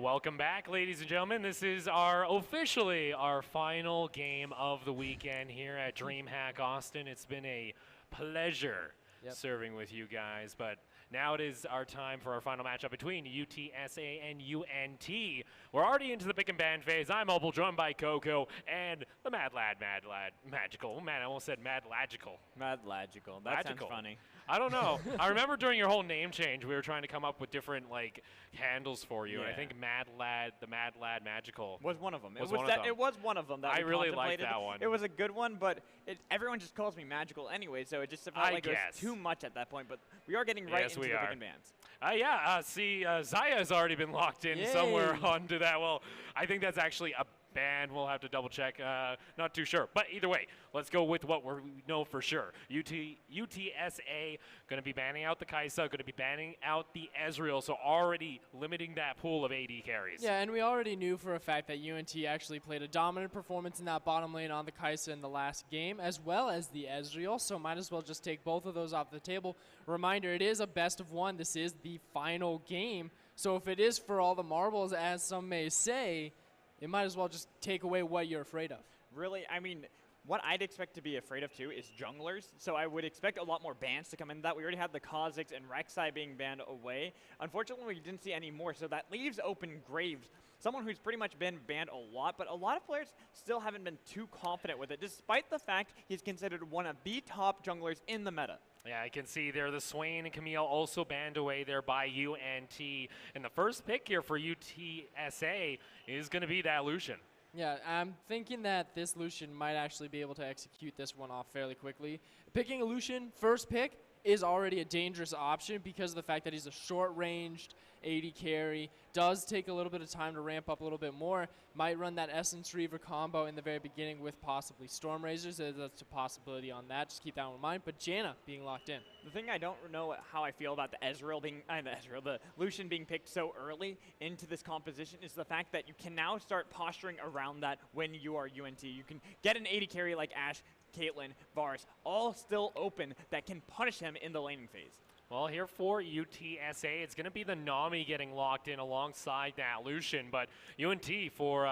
welcome back, ladies and gentlemen. This is officially our final game of the weekend here at DreamHack Austin. It's been a pleasure serving with you guys, but now it is our time for our final matchup between UTSA and UNT. We're already into the pick and ban phase. I'm Opal, joined by Coco and the Mad Lad, Magical. Man, I almost said Mad Lagical. Mad Lagical. That sounds funny. I don't know. I remember during your whole name change, we were trying to come up with different handles for you, and I think Mad Lad, the Mad Lad Magical was one of them. It was one of them. That I really liked that one. It was a good one, but everyone just calls me Magical anyway, so it just felt like it was too much at that point. But we are getting right into the pick and bans. See, Zaya has already been locked in somewhere onto that. Well, I think that's actually a ban. We'll have to double check. Not too sure. But either way, let's go with what we know for sure. UTSA going to be banning out the Kaisa, going to be banning out the Ezreal, so already limiting that pool of AD carries. Yeah, and we already knew for a fact that UNT actually played a dominant performance in that bottom lane on the Kaisa in the last game, as well as the Ezreal, so might as well just take both of those off the table. Reminder, it is a best of one. This is the final game, so if it is for all the marbles, as some may say, it might as well just take away what you're afraid of. Really, I mean, what I'd expect to be afraid of too is junglers. So I would expect a lot more bans to come in that. We already had the Kha'Zix and Rek'Sai being banned away. Unfortunately, we didn't see any more, so that leaves open Graves, someone who's pretty much been banned a lot, but a lot of players still haven't been too confident with it, despite the fact he's considered one of the top junglers in the meta. Yeah, I can see there the Swain and Camille also banned away there by UNT. And the first pick here for UTSA is going to be that Lucian. Yeah, I'm thinking that this Lucian might actually be able to execute this one off fairly quickly. Picking a Lucian first pick is already a dangerous option because of the fact that he's a short-ranged AD carry, does take a little bit of time to ramp up a little bit more, might run that Essence Reaver combo in the very beginning with possibly Storm Razors. That's a possibility on that. Just keep that in mind. But Janna being locked in. The thing I don't know how I feel about the the Lucian being picked so early into this composition is the fact that you can now start posturing around that when you are UNT. You can get an AD carry like Ashe, Caitlyn, Varus, all still open that can punish him in the laning phase. Well, here for UTSA, it's going to be the Nami getting locked in alongside that Lucian. But UNT for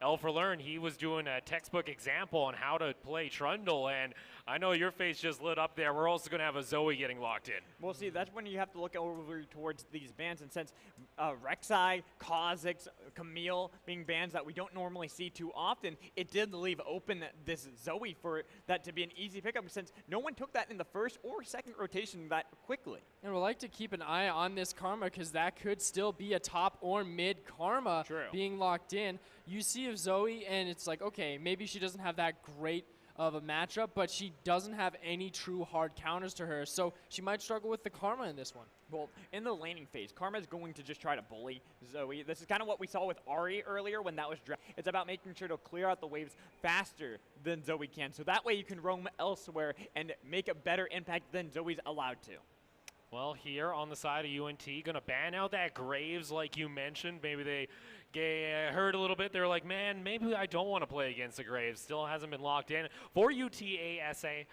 L4Learn, he was doing a textbook example on how to play Trundle. And I know your face just lit up there. We're also going to have a Zoe getting locked in. Well, see, that's when you have to look over towards these bans. And since Rek'Sai, Kha'Zix, Camille being bans that we don't normally see too often, it did leave open this Zoe for that to be an easy pickup since no one took that in the first or second rotation that quickly. And we'd like to keep an eye on this Karma because that could still be a top or mid Karma being locked in. You see of Zoe and it's like, okay, maybe she doesn't have that great of a matchup, but she doesn't have any true hard counters to her, so she might struggle with the Karma in this one. Well, in the laning phase, Karma is going to just try to bully Zoe. This is kind of what we saw with Ahri earlier when that was drafted. It's about making sure to clear out the waves faster than Zoe can, so that way you can roam elsewhere and make a better impact than Zoe's allowed to. Well, here on the side of UNT, going to ban out that Graves like you mentioned. Maybe they heard a little bit. They're like, man, maybe I don't want to play against the Graves. Still hasn't been locked in. For UTSA,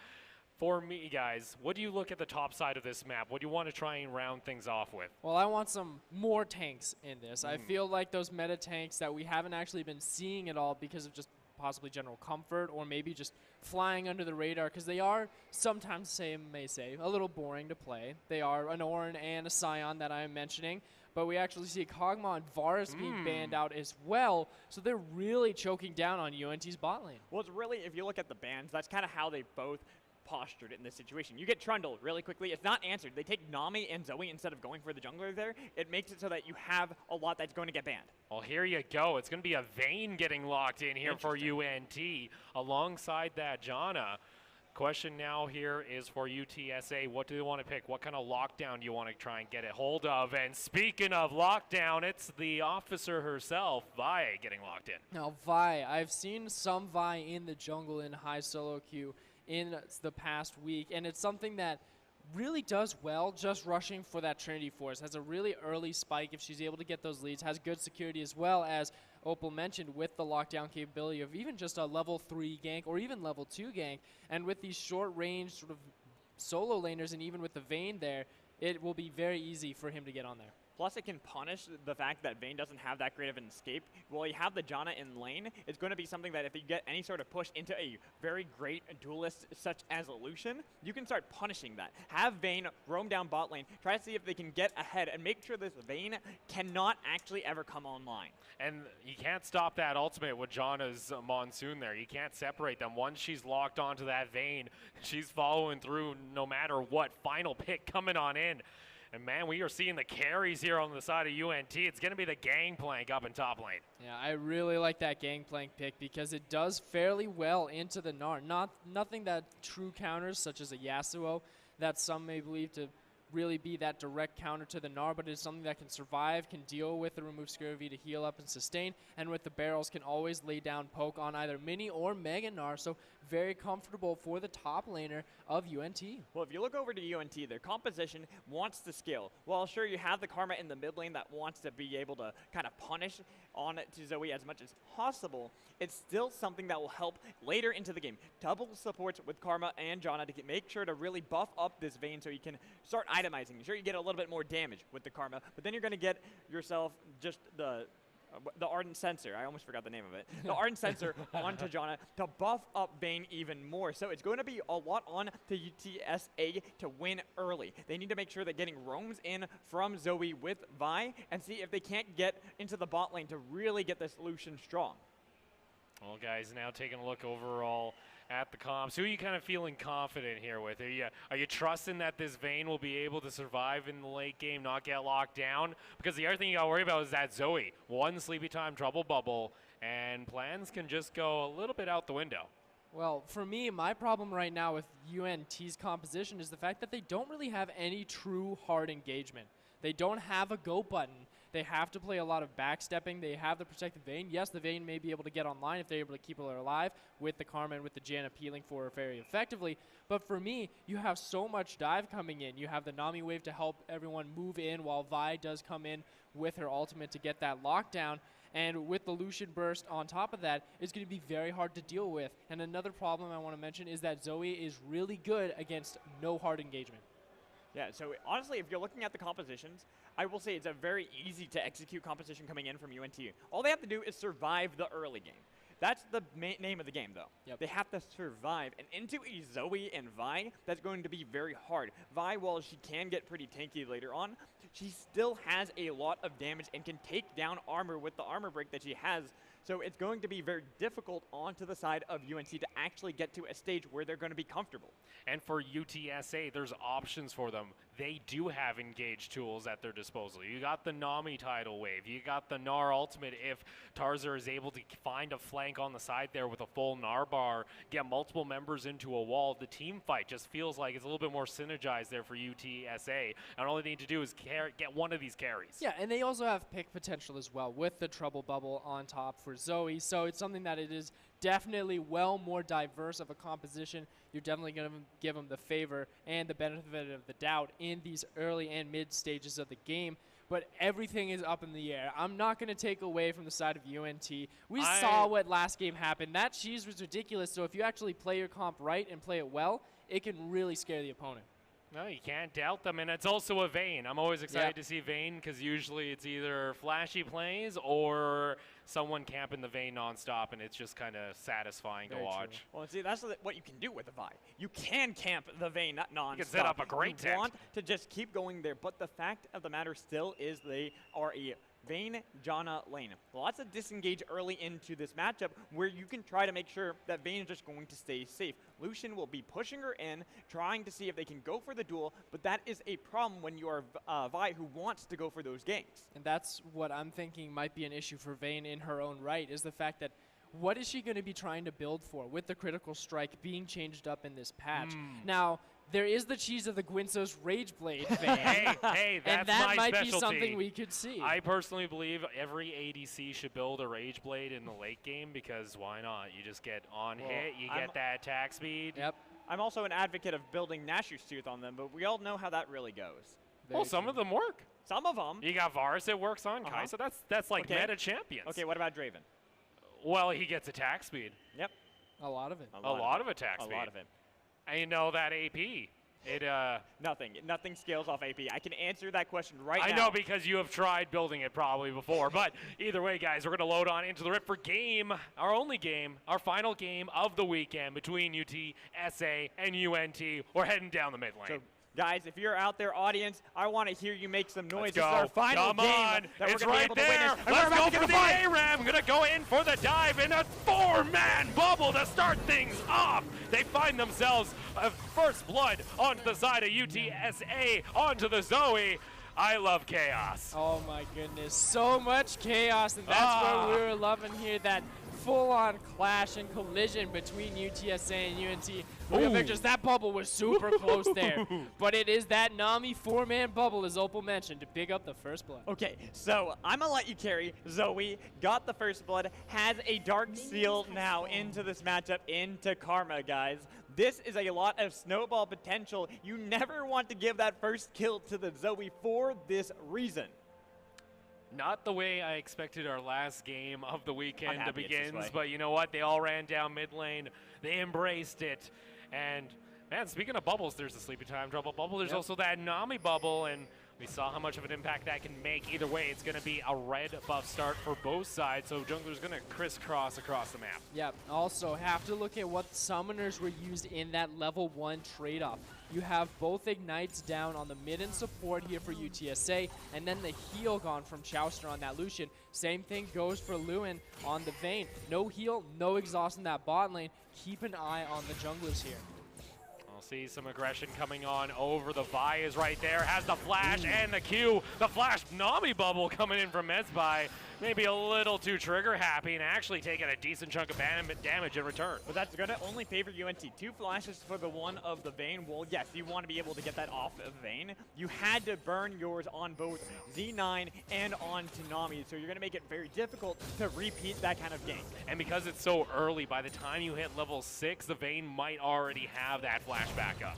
for me, guys, what do you look at the top side of this map? What do you want to try and round things off with? Well, I want some more tanks in this. I feel like those meta tanks that we haven't actually been seeing at all because of just possibly general comfort or maybe just flying under the radar because they are sometimes, may say, a little boring to play. They are an Orin and a Scion that I am mentioning, but we actually see Kog'Maw and Varus being banned out as well, so they're really choking down on UNT's bot lane. Well, it's really, if you look at the bans, that's kind of how they both postured in this situation. You get Trundle really quickly. It's not answered. They take Nami and Zoe instead of going for the jungler there. It makes it so that you have a lot that's going to get banned. Well, here you go. It's going to be a Vayne getting locked in here for UNT alongside that Janna. Question now here is for UTSA. What do they want to pick? What kind of lockdown do you want to try and get a hold of? And speaking of lockdown, it's the officer herself, Vi, getting locked in. Now, Vi, I've seen some Vi in the jungle in high solo queue in the past week, and it's something that really does well just rushing for that Trinity Force. Has a really early spike if she's able to get those leads, has good security as well as Opal mentioned with the lockdown capability of even just a level 3 gank or even level 2 gank, and with these short range sort of solo laners and even with the Vayne there, it will be very easy for him to get on there. Plus, it can punish the fact that Vayne doesn't have that great of an escape. While you have the Janna in lane, it's going to be something that if you get any sort of push into a very great duelist such as Lucian, you can start punishing that. Have Vayne roam down bot lane, try to see if they can get ahead, and make sure this Vayne cannot actually ever come online. And you can't stop that ultimate with Janna's Monsoon there. You can't separate them. Once she's locked onto that Vayne, she's following through no matter what. Final pick coming on in. And man, we are seeing the carries here on the side of UNT. It's going to be the gangplank up in top lane. Yeah, I really like that gangplank pick because it does fairly well into the Gnar. Nothing that true counters, such as a Yasuo, that some may believe to really be that direct counter to the Gnar, but it is something that can survive, can deal with the remove Scurvy to heal up and sustain, and with the barrels can always lay down poke on either mini or mega Gnar, so very comfortable for the top laner of UNT. Well, if you look over to UNT, their composition wants to skill. Well, sure, you have the Karma in the mid lane that wants to be able to kind of punish on it to Zoe as much as possible. It's still something that will help later into the game. Double supports with Karma and Janna to make sure to really buff up this Vayne so you can start itemizing. Sure, you get a little bit more damage with the Karma, but then you're going to get yourself just the Ardent Sensor, I almost forgot the name of it, the Ardent Sensor onto Janna to buff up Vayne even more. So it's going to be a lot on to UTSA to win early. They need to make sure that getting roams in from Zoe with Vi and see if they can't get into the bot lane to really get this Lucian strong. Well, guys, now taking a look overall at the comps, who are you kind of feeling confident here with? Are you trusting that this Vayne will be able to survive in the late game, not get locked down? Because the other thing you got to worry about is that Zoe, one sleepy time trouble bubble, and plans can just go a little bit out the window. Well, for me, my problem right now with UNT's composition is the fact that they don't really have any true hard engagement. They don't have a go button. They have to play a lot of backstepping. They have the protected Vayne. Yes, the Vayne may be able to get online if they're able to keep her alive with the Karma and with the Janna peeling for her very effectively. But for me, you have so much dive coming in. You have the Nami wave to help everyone move in while Vi does come in with her ultimate to get that lockdown. And with the Lucian burst on top of that, it's going to be very hard to deal with. And another problem I want to mention is that Zoe is really good against no hard engagement. Yeah, so honestly, if you're looking at the compositions, I will say it's a very easy to execute composition coming in from UNT. All they have to do is survive the early game. That's the name of the game, though. Yep. They have to survive. And into a Zoe and Vi, that's going to be very hard. Vi, while she can get pretty tanky later on, she still has a lot of damage and can take down armor with the armor break that she has. So it's going to be very difficult onto the side of UNT to actually get to a stage where they're going to be comfortable. And for UTSA, there's options for them. They do have engaged tools at their disposal. You got the Nami tidal wave. You got the Gnar ultimate if Tarza is able to find a flank on the side there with a full Gnar bar, get multiple members into a wall. The team fight just feels like it's a little bit more synergized there for UTSA. And all they need to do is get one of these carries. Yeah, and they also have pick potential as well with the trouble bubble on top for Zoe. So it's something that it is definitely well more diverse of a composition. You're definitely going to give them the favor and the benefit of the doubt in these early and mid stages of the game. But everything is up in the air. I'm not going to take away from the side of UNT. We saw what last game happened. That cheese was ridiculous. So if you actually play your comp right and play it well, it can really scare the opponent. No, you can't doubt them, and it's also a Vayne. I'm always excited to see Vayne because usually it's either flashy plays or someone camping the Vayne nonstop, and it's just kind of satisfying to watch. True. Well, see, that's what you can do with a Vi. You can camp the Vayne nonstop. You can set up a great You want to just keep going there, but the fact of the matter still is they are a Vayne Janna lane. Lots of disengage early into this matchup where you can try to make sure that Vayne is just going to stay safe. Lucian will be pushing her in, trying to see if they can go for the duel, but that is a problem when you are Vi who wants to go for those ganks. And that's what I'm thinking might be an issue for Vayne in her own right, is the fact that what is she going to be trying to build for with the critical strike being changed up in this patch? Now, there is the cheese of the Gwynso's Rage Blade Vayne. hey, that's and that my might specialty. be something we could see. I personally believe every ADC should build a Rage Blade in the late game because why not? You just get on hit, you get that attack speed. Yep. I'm also an advocate of building Nashor's Tooth on them, but we all know how that really goes. Well, some of them work. Some of them. You got Varus that works on Kai'Sa. That's like meta champions. Okay, what about Draven? Well, he gets attack speed. Yep. A lot of it. A lot of attack speed. A lot of it. And you know that AP. Nothing scales off AP. I can answer that question right now. I know because you have tried building it probably before. But either way, guys, we're going to load on into the Rift for game, our only game, our final game of the weekend between UTSA and UNT. We're heading down the mid lane. So, guys, if you're out there, audience, I want to hear you make some noise. Let's go. This is our final Come game on. that It's we're going right to be able there. to witness. And Let's we're about go to get for the fight. ARAM. Going to go in for the dive in a 4-man bubble to start things off. They find themselves a first blood onto the side of UTSA, onto the Zoe. I love chaos. Oh my goodness, so much chaos, and that's what we were loving here, that full-on clash and collision between UTSA and UNT. Real Victors, that bubble was super close there, but it is that Nami 4-man bubble, as Opal mentioned, to pick up the first blood. Okay, so I'm going to let you carry. Zoe got the first blood, has a dark seal now into this matchup, into Karma, guys. This is a lot of snowball potential. You never want to give that first kill to the Zoe for this reason. Not the way I expected our last game of the weekend to begin, way. but you know what? They all ran down mid lane. They embraced it. And, man, speaking of bubbles, there's a Sleepy Time Trouble bubble. There's also that Nami bubble, and we saw how much of an impact that can make. Either way, it's going to be a red buff start for both sides, so Jungler's going to crisscross across the map. Yep, also have to look at what summoners were used in that level 1 trade-off. You have both Ignites down on the mid and support here for UTSA, and then the heal gone from Chowster on that Lucian. Same thing goes for Lewin on the Vayne. No heal, no exhaust in that bot lane. Keep an eye on the junglers here. I'll see some aggression coming on over. The Vi is right there, has the flash and the Q. The flash Nami bubble coming in from Mezbai. Maybe a little too trigger happy and actually taking a decent chunk of damage in return. But that's going to only favor UNT. 2 flashes for the one of the Vayne. Well, yes, you want to be able to get that off of Vayne. You had to burn yours on both Z9 and on Nami, so you're going to make it very difficult to repeat that kind of game. And because it's so early, by the time you hit level 6, the Vayne might already have that flash backup.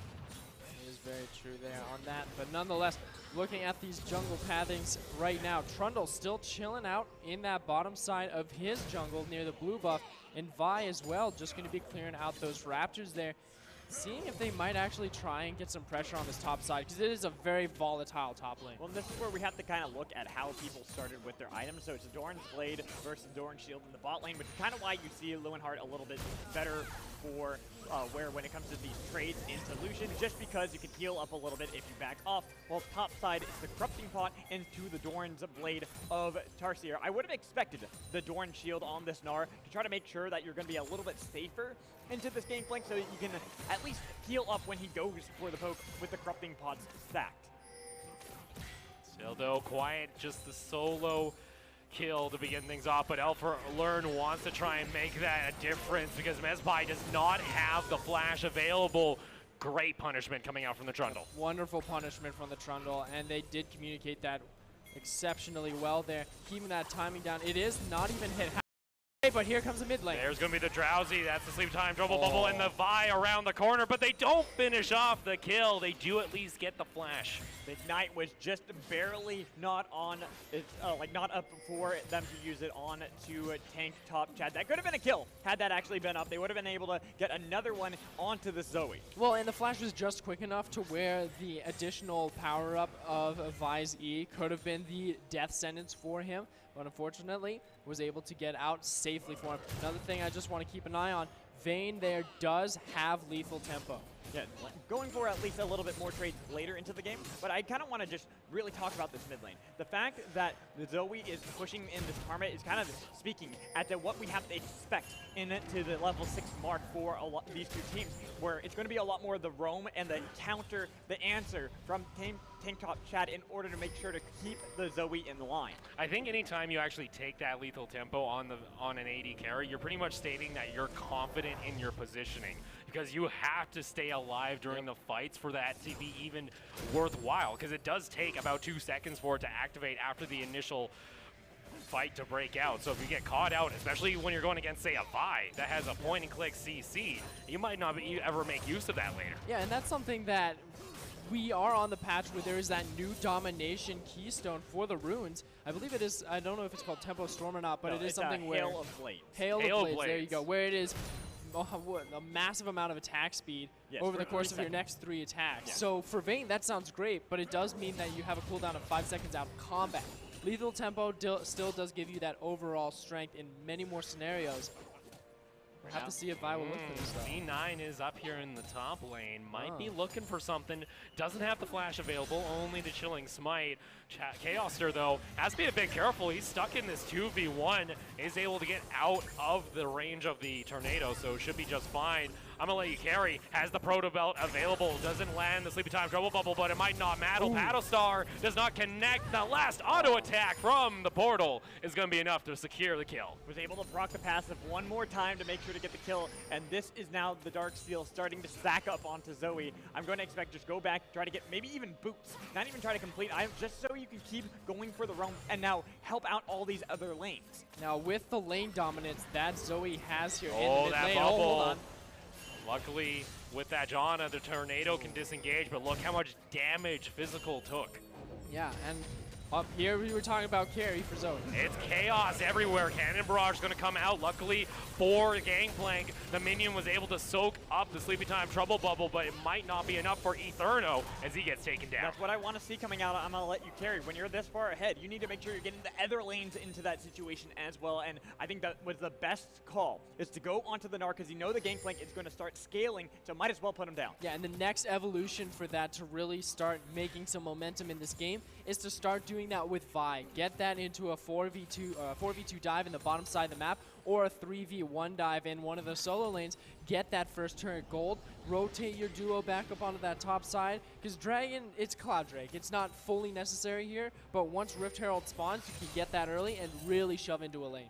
It is very true there on that, but nonetheless, looking at these jungle pathings right now, Trundle still chilling out in that bottom side of his jungle near the blue buff, and Vi as well, just going to be clearing out those Raptors there, seeing if they might actually try and get some pressure on this top side, because it is a very volatile top lane. Well, this is where we have to kind of look at how people started with their items. So it's Doran's Blade versus Doran's Shield in the bot lane, which is kind of why you see Leeuwenhart a little bit better for when it comes to these trades into Lucian, just because you can heal up a little bit if you back off. While top side is the Corrupting Pot into the Doran's Blade of Tarsier. I would have expected the Doran Shield on this Gnar to try to make sure that you're going to be a little bit safer into this game flank so that you can at least heal up when he goes for the poke with the Corrupting Pots stacked. Still though, quiet, just the solo kill to begin things off, but Learn wants to try and make that a difference because Mezbai does not have the flash available. Great punishment coming out from the Trundle. Wonderful punishment from the Trundle, and they did communicate that exceptionally well there, keeping that timing down. It is not even hit halfway, but here comes the mid lane. There's going to be the Drowsy, that's the Sleep Time Trouble bubble, and the Vi around the corner, but they don't finish off the kill. They do at least get the flash. The Ignite was just barely not on, not up for them to use it on to tank top Chad. That could have been a kill had that actually been up. They would have been able to get another one onto the Zoe. Well, and the flash was just quick enough to where the additional power-up of Vi's E could have been the death sentence for him, but unfortunately was able to get out safely for him. Another thing I just want to keep an eye on, Vayne there does have lethal tempo. Yeah, going for at least a little bit more trades later into the game, but I kind of want to just really talk about this mid lane. The fact that the Zoe is pushing in this Karma is kind of speaking at what we have to expect into the level 6 mark for these two teams, where it's going to be a lot more of the roam and the counter, the answer from tank top Chad in order to make sure to keep the Zoe in the line. I think anytime you actually take that lethal tempo on an AD carry, you're pretty much stating that you're confident in your positioning, because you have to stay alive during the fights for that to be even worthwhile, because it does take about 2 seconds for it to activate after the initial fight to break out. So if you get caught out, especially when you're going against, say, a Vi that has a point and click CC, you might not ever make use of that later. Yeah, and that's something that we are on the patch where there is that new domination keystone for the runes. I believe it is, I don't know if it's called Tempo Storm or not, but no, it is something where... Hail of Blades. Hail of Blades, there you go, where it is a massive amount of attack speed Yes, over the for course of 3 your next 3 attacks. Yeah. So for Vayne, that sounds great, but it does mean that you have a cooldown of 5 seconds out of combat. Lethal tempo still does give you that overall strength in many more scenarios. We'll have to see if Vi will look for this, though. Z9 is up here in the top lane. Might be looking for something. Doesn't have the flash available, only the Chilling Smite. Chaoster, though, has to be a bit careful. He's stuck in this 2v1. Is able to get out of the range of the tornado, so should be just fine. I'm going to let you carry. Has the Proto Belt available. Doesn't land the Sleepy Time Trouble Bubble, but it might not matter. Battlestar does not connect. The last auto attack from the portal is going to be enough to secure the kill. Was able to proc the passive one more time to make sure to get the kill, and this is now the Darksteel starting to stack up onto Zoe. I'm going to expect just go back, try to get maybe even boots, not even try to complete items, just so you can keep going for the realm and now help out all these other lanes. Now with the lane dominance that Zoe has here in the Oh, mid that lane. bubble. Oh, hold on. Luckily, with that Janna, the tornado can disengage, but look how much damage Physical took. Yeah, and up here we were talking about carry for Zoe. It's chaos everywhere. Cannon Barrage is going to come out. Luckily for Gangplank, the minion was able to soak up the Sleepy Time Trouble Bubble, but it might not be enough for Etherno as he gets taken down. That's what I want to see coming out. I'm going to let you carry. When you're this far ahead, you need to make sure you're getting the other lanes into that situation as well, and I think that was the best call, is to go onto the Narc, because you know the Gangplank is going to start scaling, so might as well put him down. Yeah, and the next evolution for that to really start making some momentum in this game is to start doing that with Vi. Get that into a 4v2 dive in the bottom side of the map, or a 3v1 dive in one of the solo lanes. Get that first turret gold, rotate your duo back up onto that top side, because Dragon, it's Cloud Drake. It's not fully necessary here, but once Rift Herald spawns, you can get that early and really shove into a lane.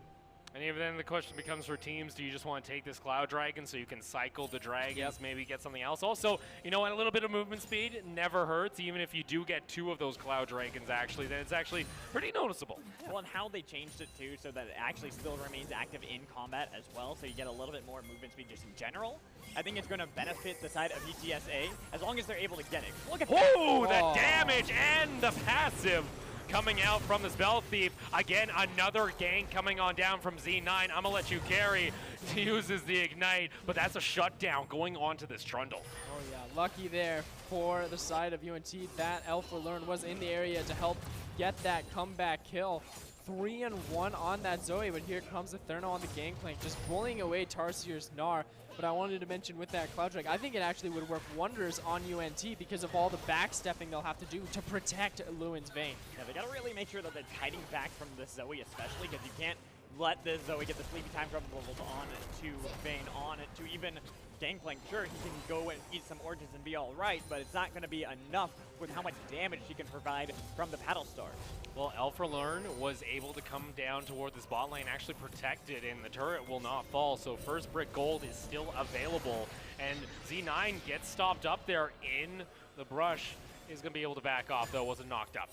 And even then the question becomes for teams, do you just want to take this Cloud Dragon so you can cycle the dragons, maybe get something else? Also, you know, at a little bit of movement speed never hurts. Even if you do get 2 of those Cloud Dragons, actually, then it's actually pretty noticeable. Well, and how they changed it too, so that it actually still remains active in combat as well, so you get a little bit more movement speed just in general. I think it's going to benefit the side of UTSA as long as they're able to get it. Look at that! Oh, the damage and the passive coming out from the Spell Thief. Again, another gank coming on down from Z9. I'm going to let you carry. Uses the Ignite, but that's a shutdown going on to this Trundle. Oh yeah, lucky there for the side of UNT. That Alpha Learn was in the area to help get that comeback kill. 3-1 on that Zoe, but here comes the Etherno on the Gangplank, just bullying away Tarsier's Gnar. But I wanted to mention with that Cloud Drake, I think it actually would work wonders on UNT because of all the backstepping they'll have to do to protect Lewin's Vayne. Yeah, they got to really make sure that they're hiding back from the Zoe especially, because you can't let the Zoe get the Sleepy Time Trouble Bubbles on to Vayne, on to even Gangplank. Sure, he can go and eat some origins and be all right, but it's not going to be enough with how much damage he can provide from the Battlestar. Well, Alpha Learn was able to come down toward this bot lane, actually protected, and the turret will not fall, so first brick gold is still available, and Z9 gets stopped up there in the brush. Is going to be able to back off, though, wasn't knocked up.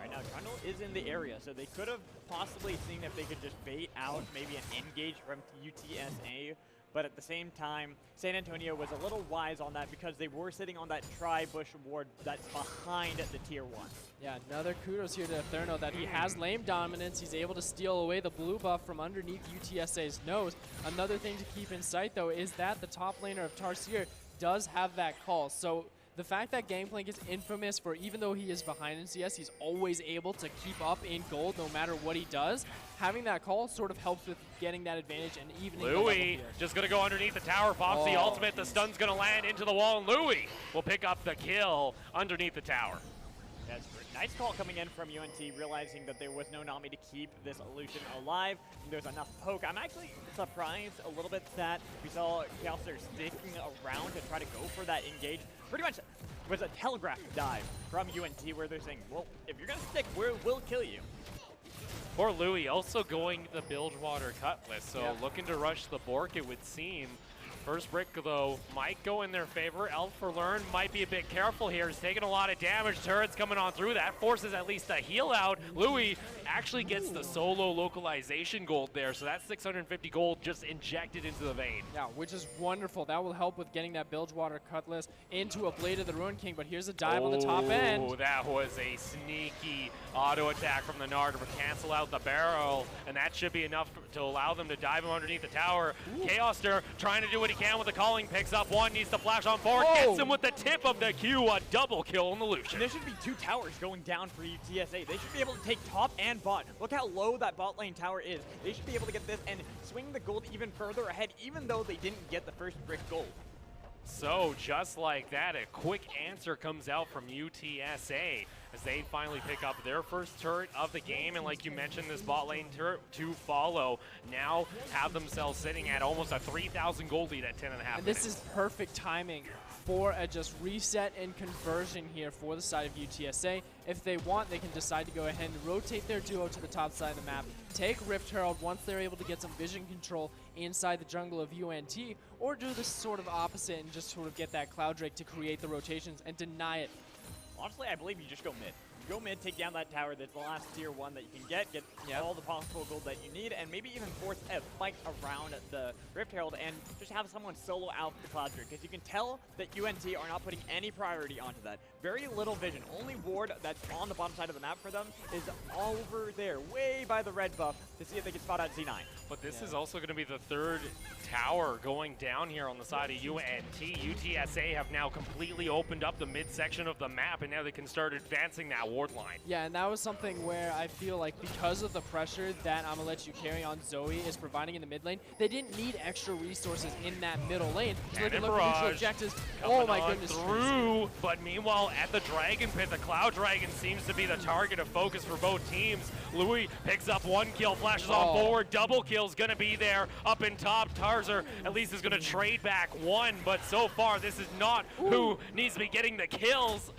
Right now, Trundle is in the area, so they could have possibly seen if they could just bait out maybe an engage from UTSA, but at the same time, San Antonio was a little wise on that because they were sitting on that tri-bush ward that's behind the tier 1. Yeah, another kudos here to Etherno that he has lane dominance. He's able to steal away the blue buff from underneath UTSA's nose. Another thing to keep in sight, though, is that the top laner of Tarsier does have that call. So the fact that Gangplank is infamous for, even though he is behind in CS, he's always able to keep up in gold no matter what he does. Having that call sort of helps with getting that advantage and evening the level Louis here. just going to go underneath the tower, pops the ultimate, the stun's going to land into the wall, and Louis will pick up the kill underneath the tower. That's great. Nice call coming in from UNT, realizing that there was no Nami to keep this illusion alive. There's enough poke. I'm actually surprised a little bit that we saw Chaoster sticking around to try to go for that engage. Pretty much was a telegraph dive from UNT where they're saying, well, if you're going to stick, we'll kill you. Poor Louis also going the Bilgewater Cutlass, so looking to rush the Bork, it would seem. First brick, though, might go in their favor. Elf for Learn might be a bit careful here. He's taking a lot of damage. Turrets coming on through. That forces at least a heal out. Louis actually gets the solo localization gold there, so that's 650 gold just injected into the vein. Yeah, which is wonderful. That will help with getting that Bilgewater Cutlass into a Blade of the Ruin King, but here's a dive on the top end. Oh, that was a sneaky auto attack from the Nard to cancel out the barrel, and that should be enough to allow them to dive him underneath the tower. Chaoster trying to do what he can with the calling, picks up one, needs to flash on forward, gets him with the tip of the Q, a double kill on the Lucian. There should be 2 towers going down for UTSA. They should be able to take top and bot. Look how low that bot lane tower is. They should be able to get this and swing the gold even further ahead, even though they didn't get the first brick gold. So just like that, a quick answer comes out from UTSA as they finally pick up their first turret of the game. And like you mentioned, this bot lane turret to follow now have themselves sitting at almost a 3,000 gold lead at 10.5 minutes. This is perfect timing for a just reset and conversion here for the side of UTSA. If they want, they can decide to go ahead and rotate their duo to the top side of the map, take Rift Herald once they're able to get some vision control inside the jungle of UNT, or do the sort of opposite and just sort of get that Cloud Drake to create the rotations and deny it. Honestly, I believe you just go mid. Go mid, take down that tower. That's the last tier 1 that you can get all the possible gold that you need, and maybe even force a fight around the Rift Herald and just have someone solo out the Cloud Drake, because you can tell that UNT are not putting any priority onto that. Very little vision. Only ward that's on the bottom side of the map for them is over there, way by the red buff, to see if they can spot out Z9. But this is also going to be the third tower going down here on the side of UNT. UTSA have now completely opened up the midsection of the map, and now they can start advancing that ward line. Yeah, and that was something where I feel like because of the pressure that I'm gonna let you carry on Zoe is providing in the mid lane, they didn't need extra resources in that middle lane. So they can look at neutral objectives. Oh my goodness. Through, but meanwhile at the Dragon Pit, the Cloud Dragon seems to be the target of focus for both teams. Louis picks up 1 kill, flashes on forward, double kill's gonna be there up in top. Tarzer at least is gonna trade back 1, but so far this is not who needs to be getting the kills.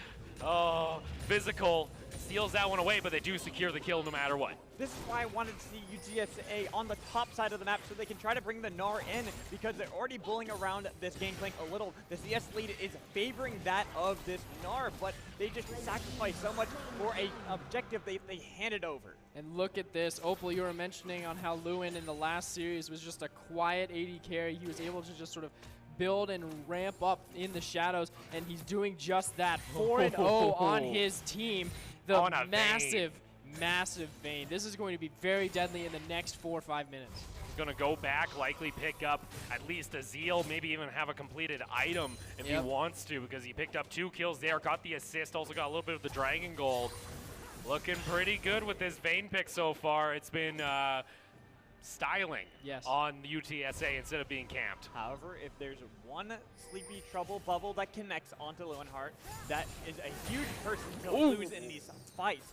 Oh, Physical steals that one away, but they do secure the kill no matter what. This is why I wanted to see UTSA on the top side of the map so they can try to bring the Gnar in, because they're already bullying around this Gangplank a little. The CS lead is favoring that of this Gnar, but they just sacrifice so much for an objective they handed over. And look at this. Opal, you were mentioning on how Lewin in the last series was just a quiet AD carry. He was able to just sort of build and ramp up in the shadows, and he's doing just that. 4-0 on his team. The massive vein. This is going to be very deadly in the next 4 or 5 minutes. He's going to go back, likely pick up at least a Zeal, maybe even have a completed item if he wants to, because he picked up 2 kills there, got the assist, also got a little bit of the Dragon Gold. Looking pretty good with this vein pick so far. It's been styling on UTSA instead of being camped. However, if there's one Sleepy Trouble bubble that connects onto Leonhardt, that is a huge person to lose in these fights.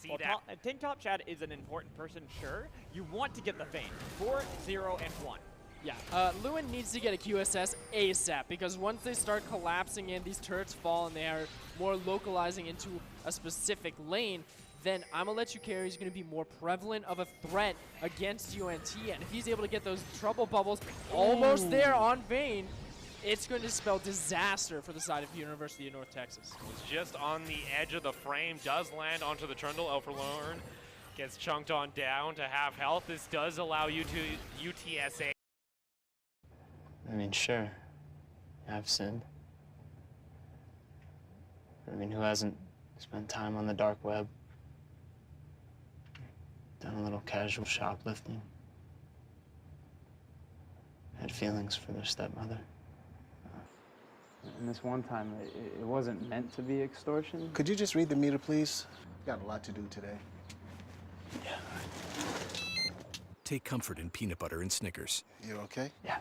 See that? Tank Top Chad is an important person, sure. You want to get the Vayne. 4, 0, and 1. Yeah, Lewin needs to get a QSS ASAP, because once they start collapsing in, these turrets fall and they are more localizing into a specific lane, then I'm going to let you carry is going to be more prevalent of a threat against UNT. And if he's able to get those trouble bubbles almost there on Vayne, it's going to spell disaster for the side of University of North Texas. It's just on the edge of the frame, does land onto the Trundle. Elforlorn gets chunked on down to half health. This does allow you to UTSA. I mean, sure, I've sinned. I mean, who hasn't spent time on the dark web? Done a little casual shoplifting. Had feelings for their stepmother. And this one time, it wasn't meant to be extortion. Could you just read the meter, please? Got a lot to do today. Yeah. Take comfort in peanut butter and Snickers. You okay? Yeah.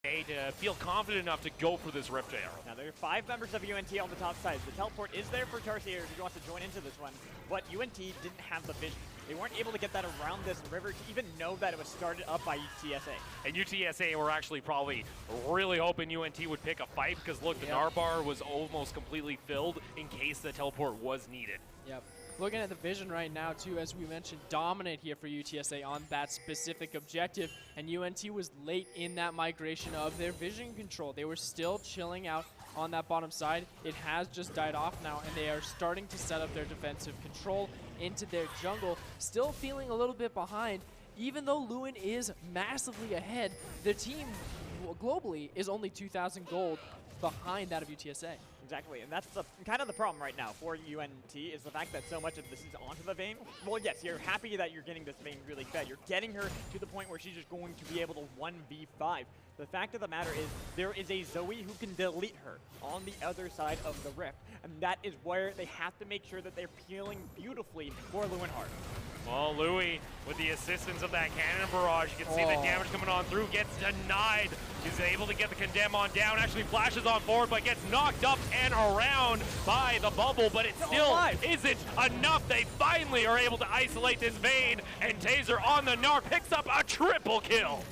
To feel confident enough to go for this Rift Arrow. Now there are 5 members of UNT on the top side. The teleport is there for Tarsier if he wants to join into this one, but UNT didn't have the vision. They weren't able to get that around this river to even know that it was started up by UTSA. And UTSA were actually probably really hoping UNT would pick a fight, because look, the Narbar was almost completely filled in case the teleport was needed. Yep. looking at the vision right now, too, as we mentioned, dominant here for UTSA on that specific objective. And UNT was late in that migration of their vision control. They were still chilling out on that bottom side. It has just died off now, and they are starting to set up their defensive control into their jungle, still feeling a little bit behind. Even though Lewin is massively ahead, the team globally is only 2,000 gold behind that of UTSA. Exactly, and that's kind of the problem right now for UNT is the fact that so much of this is onto the Vayne. Well, yes, you're happy that you're getting this Vayne really fed. You're getting her to the point where she's just going to be able to 1v5. The fact of the matter is there is a Zoe who can delete her on the other side of the Rift, and that is where they have to make sure that they're peeling beautifully for Lewinhart. Well, Louis, with the assistance of that cannon barrage, you can see the damage coming on through, gets denied. He's able to get the condemn on down, actually flashes on forward, but gets knocked up and around by the bubble, but it still isn't enough. They finally are able to isolate this Vayne, and Taser on the Gnar picks up a triple kill.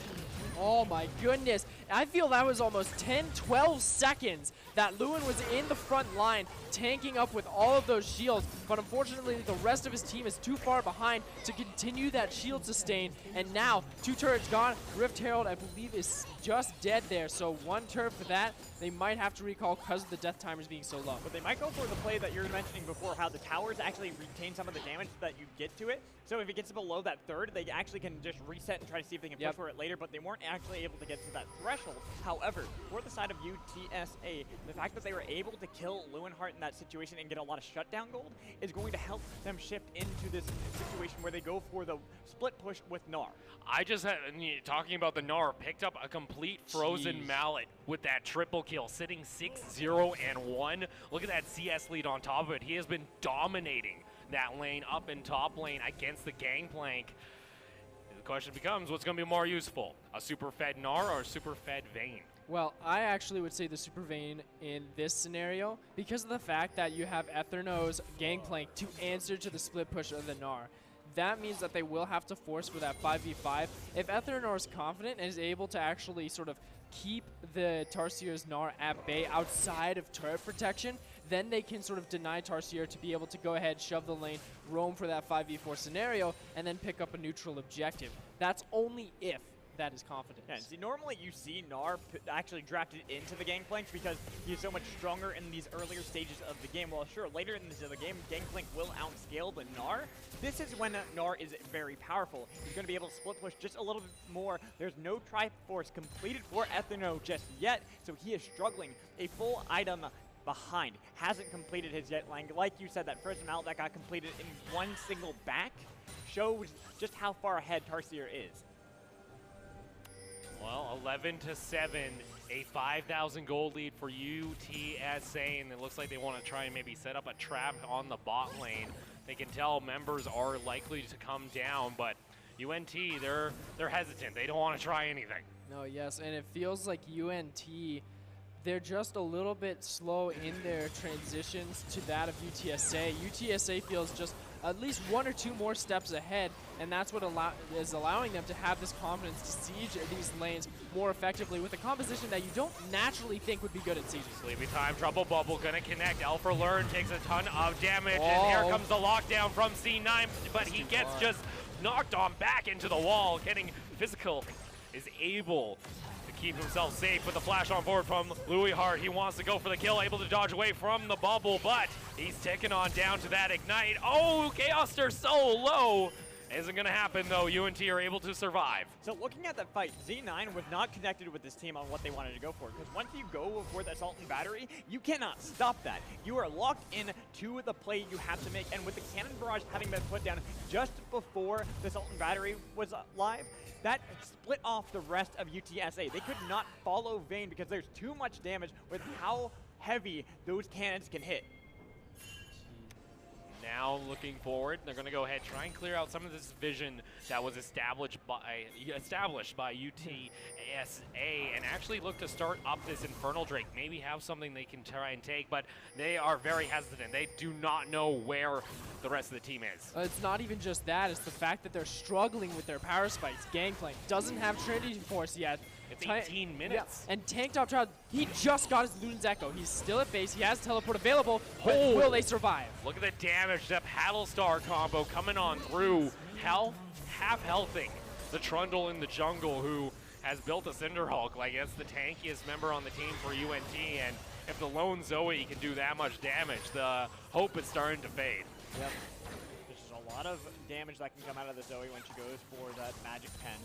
Oh my goodness. I feel that was almost 10, 12 seconds that Lewin was in the front line, tanking up with all of those shields, but unfortunately the rest of his team is too far behind to continue that shield sustain, and now 2 turrets gone. Rift Herald, I believe, is just dead there, so 1 turret for that. They might have to recall because of the death timers being so low. But they might go for the play that you were mentioning before, how the towers actually retain some of the damage that you get to it. So if it gets below that third, they actually can just reset and try to see if they can push for it later, but they weren't actually able to get to that threshold. However, for the side of UTSA, the fact that they were able to kill Lewinhart in that situation and get a lot of shutdown gold is going to help them shift into this situation where they go for the split push with Gnar. I just had, talking about the Gnar, picked up a complete frozen mallet with that triple kill, sitting 6-0-1. Look at that CS lead on top of it. He has been dominating that lane up in top lane against the gangplank. The question becomes, what's going to be more useful? A super fed Gnar or a super fed Vayne? Well, I actually would say the Super Vayne in this scenario because of the fact that you have Etherno's Gangplank to answer to the split push of the Gnar. That means that they will have to force for that 5v5. If Etherno is confident and is able to actually sort of keep the Tarsiers Gnar at bay outside of turret protection, then they can sort of deny Tarsier to be able to go ahead, shove the lane, roam for that 5v4 scenario, and then pick up a neutral objective. That's only if that is confidence. Yeah, see, normally you see Gnar actually drafted into the Gangplanks because he's so much stronger in these earlier stages of the game. Well, sure, later in the game, Gangplank will outscale the Gnar. This is when Gnar is very powerful. He's going to be able to split push just a little bit more. There's no Triforce completed for Etherno just yet, so he is struggling. A full item behind. Hasn't completed his yet. Like you said, that first mallet that got completed in one single back shows just how far ahead Tarsier is. Well, 11-7, a 5,000 gold lead for UTSA, and it looks like they want to try and maybe set up a trap on the bot lane. They can tell members are likely to come down, but UNT, they're hesitant. They don't want to try anything. No, yes, and it feels like UNT, they're just a little bit slow in their transitions to that of UTSA. UTSA feels just at least 1 or 2 more steps ahead, and that's what is allowing them to have this confidence to siege these lanes more effectively with a composition that you don't naturally think would be good at sieging. Sleepy time, trouble bubble, gonna connect. Alpha Learn takes a ton of damage, and here comes the lockdown from C9, but he gets just knocked on back into the wall. Getting physical, is able to keep himself safe with the flash on forward from Louis Hart. He wants to go for the kill, able to dodge away from the bubble, but he's taken on down to that ignite. Oh, Chaoster so low. Isn't going to happen, though. UNT are able to survive. So looking at that fight, Z9 was not connected with this team on what they wanted to go for. Because once you go for the Assault and Battery, you cannot stop that. You are locked in to the play you have to make. And with the Cannon Barrage having been put down just before the Assault and Battery was live, that split off the rest of UTSA. They could not follow Vayne because there's too much damage with how heavy those cannons can hit. Now looking forward, they're going to go ahead, try and clear out some of this vision that was established by UTSA. UTSA and actually look to start up this Infernal Drake. Maybe have something they can try and take, but they are very hesitant. They do not know where the rest of the team is. It's not even just that. It's the fact that they're struggling with their power spikes. Gangplank doesn't have Trinity Force yet. It's 18 minutes. Yeah. And Tank Top Child, he just got his Luden's Echo. He's still at base. He has teleport available, but will they survive? Look at the damage. That Paddle Star combo coming on through. Health, half healthing the Trundle in the jungle, who has built a Cinderhulk. Like, it's the tankiest member on the team for UNT, and if the lone Zoe can do that much damage, the hope is starting to fade. Yep. There's just a lot of damage that can come out of the Zoe when she goes for that magic pen.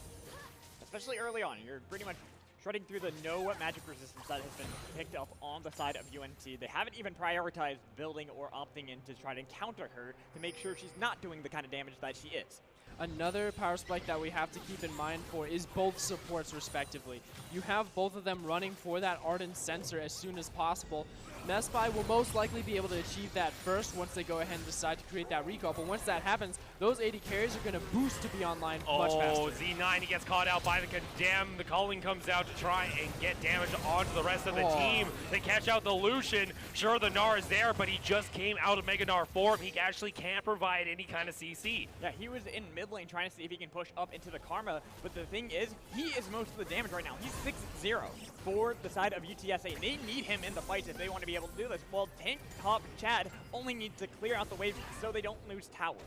Especially early on, you're pretty much shredding through the no magic resistance that has been picked up on the side of UNT. They haven't even prioritized building or opting in to try to counter her to make sure she's not doing the kind of damage that she is. Another power spike that we have to keep in mind for is both supports respectively. You have both of them running for that Ardent Sensor as soon as possible. Mespy will most likely be able to achieve that first once they go ahead and decide to create that recall, but once that happens, those 80 carries are going to boost to be online much faster. Oh, Z9, he gets caught out by the Condemn. The Calling comes out to try and get damage onto the rest of the team. They catch out the Lucian. Sure, the Gnar is there, but he just came out of Mega Gnar form. He actually can't provide any kind of CC. Yeah, he was in mid lane trying to see if he can push up into the Karma, but the thing is, he is most of the damage right now. He's 6-0 for the side of UTSA. They need him in the fights if they want to be able to do this. Well, Tank Top Chad only needs to clear out the waves so they don't lose towers.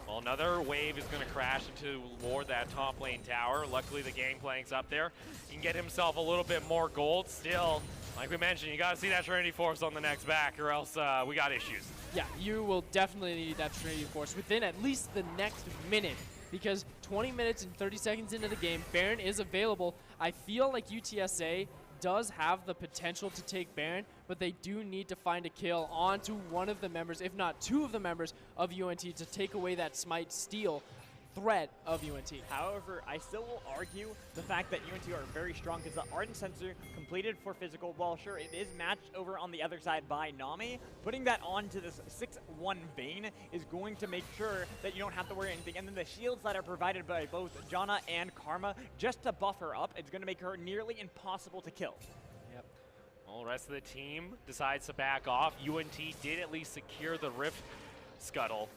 Well, another wave is going to crash into Lord, that top lane tower. Luckily, the Gangplank's up there. He can get himself a little bit more gold. Still, like we mentioned, you got to see that Trinity Force on the next back, or else we got issues. Yeah, you will definitely need that Trinity Force within at least the next minute, because 20 minutes and 30 seconds into the game, Baron is available. I feel like UTSA does have the potential to take Baron, but they do need to find a kill onto one of the members, if not two of the members of UNT, to take away that Smite steal threat of UNT. However, I still will argue the fact that UNT are very strong because the Ardent Sensor completed for physical, while sure it is matched over on the other side by Nami, putting that onto this 6-1 Vayne is going to make sure that you don't have to worry anything. And then the shields that are provided by both Janna and Karma, just to buff her up, it's going to make her nearly impossible to kill. Yep. Well, the rest of the team decides to back off. UNT did at least secure the Rift Scuttle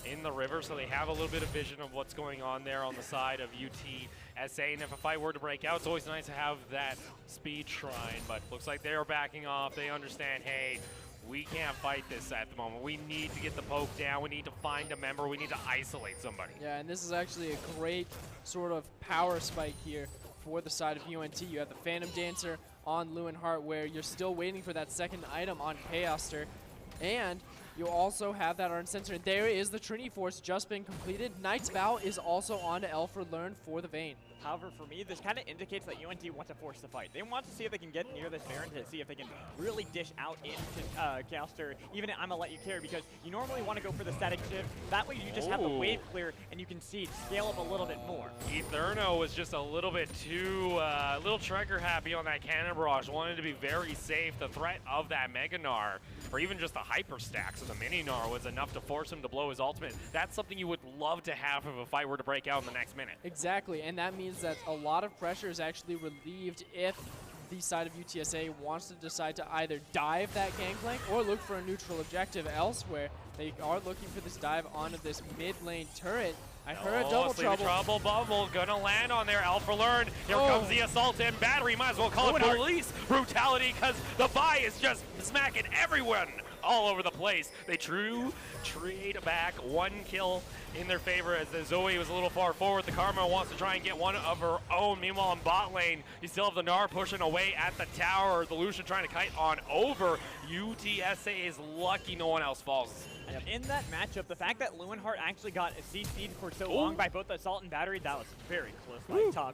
in the river, so they have a little bit of vision of what's going on there on the side of UTSA. And if a fight were to break out, it's always nice to have that speed shrine, but looks like they're backing off. They understand, hey, we can't fight this at the moment. We need to get the poke down. We need to find a member. We need to isolate somebody. Yeah, and this is actually a great sort of power spike here for the side of UNT. You have the Phantom Dancer on Leeuwenhart, where you're still waiting for that second item on Chaoster, and you also have that Ardent Sensor. And there is the Trinity Force just been completed. Knight's Vow is also on to Elford Learn for the Vayne. However, for me, this kind of indicates that UNT wants to force the fight. They want to see if they can get near this Baron to see if they can really dish out into Chaoster, even if I'm going to let you carry, because you normally want to go for the static shift. That way you just have the wave clear and you can see it scale up a little bit more. Etherno was just a little bit too, little trigger happy on that Cannon Barrage. Wanted to be very safe. The threat of that Mega Gnar, or even just the Hyper Stacks of the Mini Gnar, was enough to force him to blow his ultimate. That's something you would love to have if a fight were to break out in the next minute. Exactly, and that means that a lot of pressure is actually relieved if the side of UTSA wants to decide to either dive that Gangplank or look for a neutral objective elsewhere. They are looking for this dive onto this mid lane turret. I heard a double trouble. Bubble gonna land on there. Alpha Learn. Here comes the assault and battery. Might as well call it police brutality, because the buy is just smacking everyone all over the place. They trade back one kill in their favor as the Zoe was a little far forward. The Karma wants to try and get one of her own. Meanwhile, in bot lane, you still have the Gnar pushing away at the tower. The Lucian trying to kite on over. UTSA is lucky no one else falls. And in that matchup, the fact that Leeuwenhart actually got CC'd for so long by both the Assault and Battery, that was very close by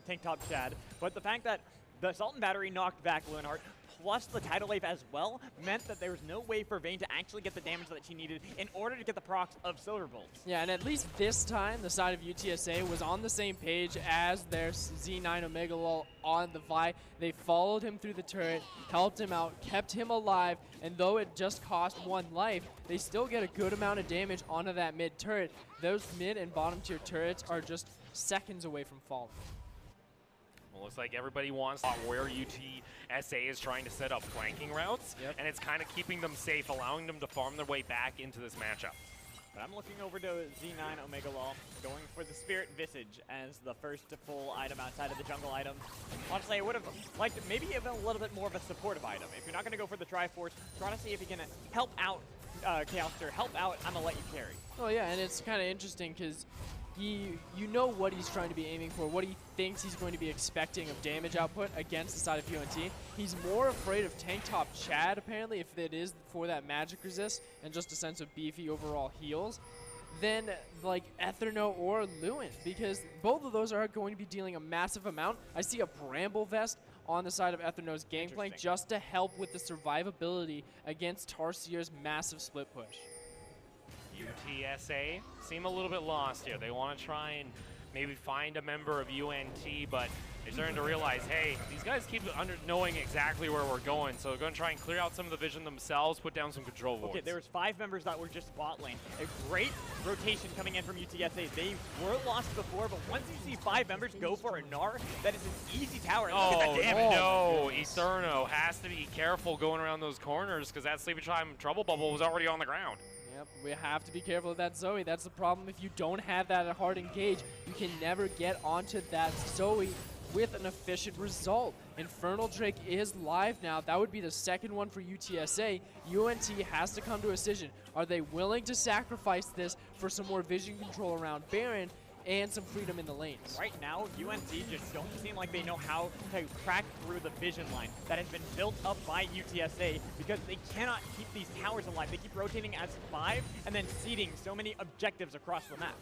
Tank Top Chad. But the fact that the Assault and Battery knocked back Leeuwenhart, plus the Tidal Wave as well, meant that there was no way for Vayne to actually get the damage that she needed in order to get the procs of Silver Bolts. Yeah, and at least this time, the side of UTSA was on the same page as their Z9 Omega LoL on the Vi. They followed him through the turret, helped him out, kept him alive, and though it just cost one life, they still get a good amount of damage onto that mid turret. Those mid and bottom tier turrets are just seconds away from falling. Well, looks like everybody wants where UTSA is trying to set up flanking routes, and it's kind of keeping them safe, allowing them to farm their way back into this matchup. But I'm looking over to Z9 Omega Law, going for the Spirit Visage as the first full item outside of the jungle item. Honestly, I would have liked maybe even a little bit more of a supportive item. If you're not going to go for the Triforce, try to see if you can help out Chaoster, help out I'm gonna let you carry. Oh yeah, and it's kind of interesting because you know what he's trying to be aiming for, what he thinks he's going to be expecting of damage output against the side of UNT. He's more afraid of tank top Chad, apparently, if it is for that magic resist and just a sense of beefy overall heals, than like Etherno or Lewin, because both of those are going to be dealing a massive amount. I see a Bramble Vest on the side of Etherno's gangplank just to help with the survivability against Tarsier's massive split push. UTSA seem a little bit lost here. They want to try and maybe find a member of UNT, but they're starting to realize, hey, these guys keep knowing exactly where we're going, so they're going to try and clear out some of the vision themselves, put down some control wards. Okay, there was 5 members that were just bot lane. A great rotation coming in from UTSA. They were lost before, but once you see 5 members go for a Gnar, that is an easy tower. Oh, look at that damage. no, Etherno has to be careful going around those corners because that Sleepy Time Trouble Bubble was already on the ground. Yep, we have to be careful of that Zoe. That's the problem. If you don't have that hard engage, you can never get onto that Zoe with an efficient result. Infernal Drake is live now. That would be the second one for UTSA. UNT has to come to a decision. Are they willing to sacrifice this for some more vision control around Baron and some freedom in the lanes? Right now, UNT just don't seem like they know how to crack through the vision line that has been built up by UTSA, because they cannot keep these towers alive. They keep rotating as 5 and then seeding so many objectives across the map.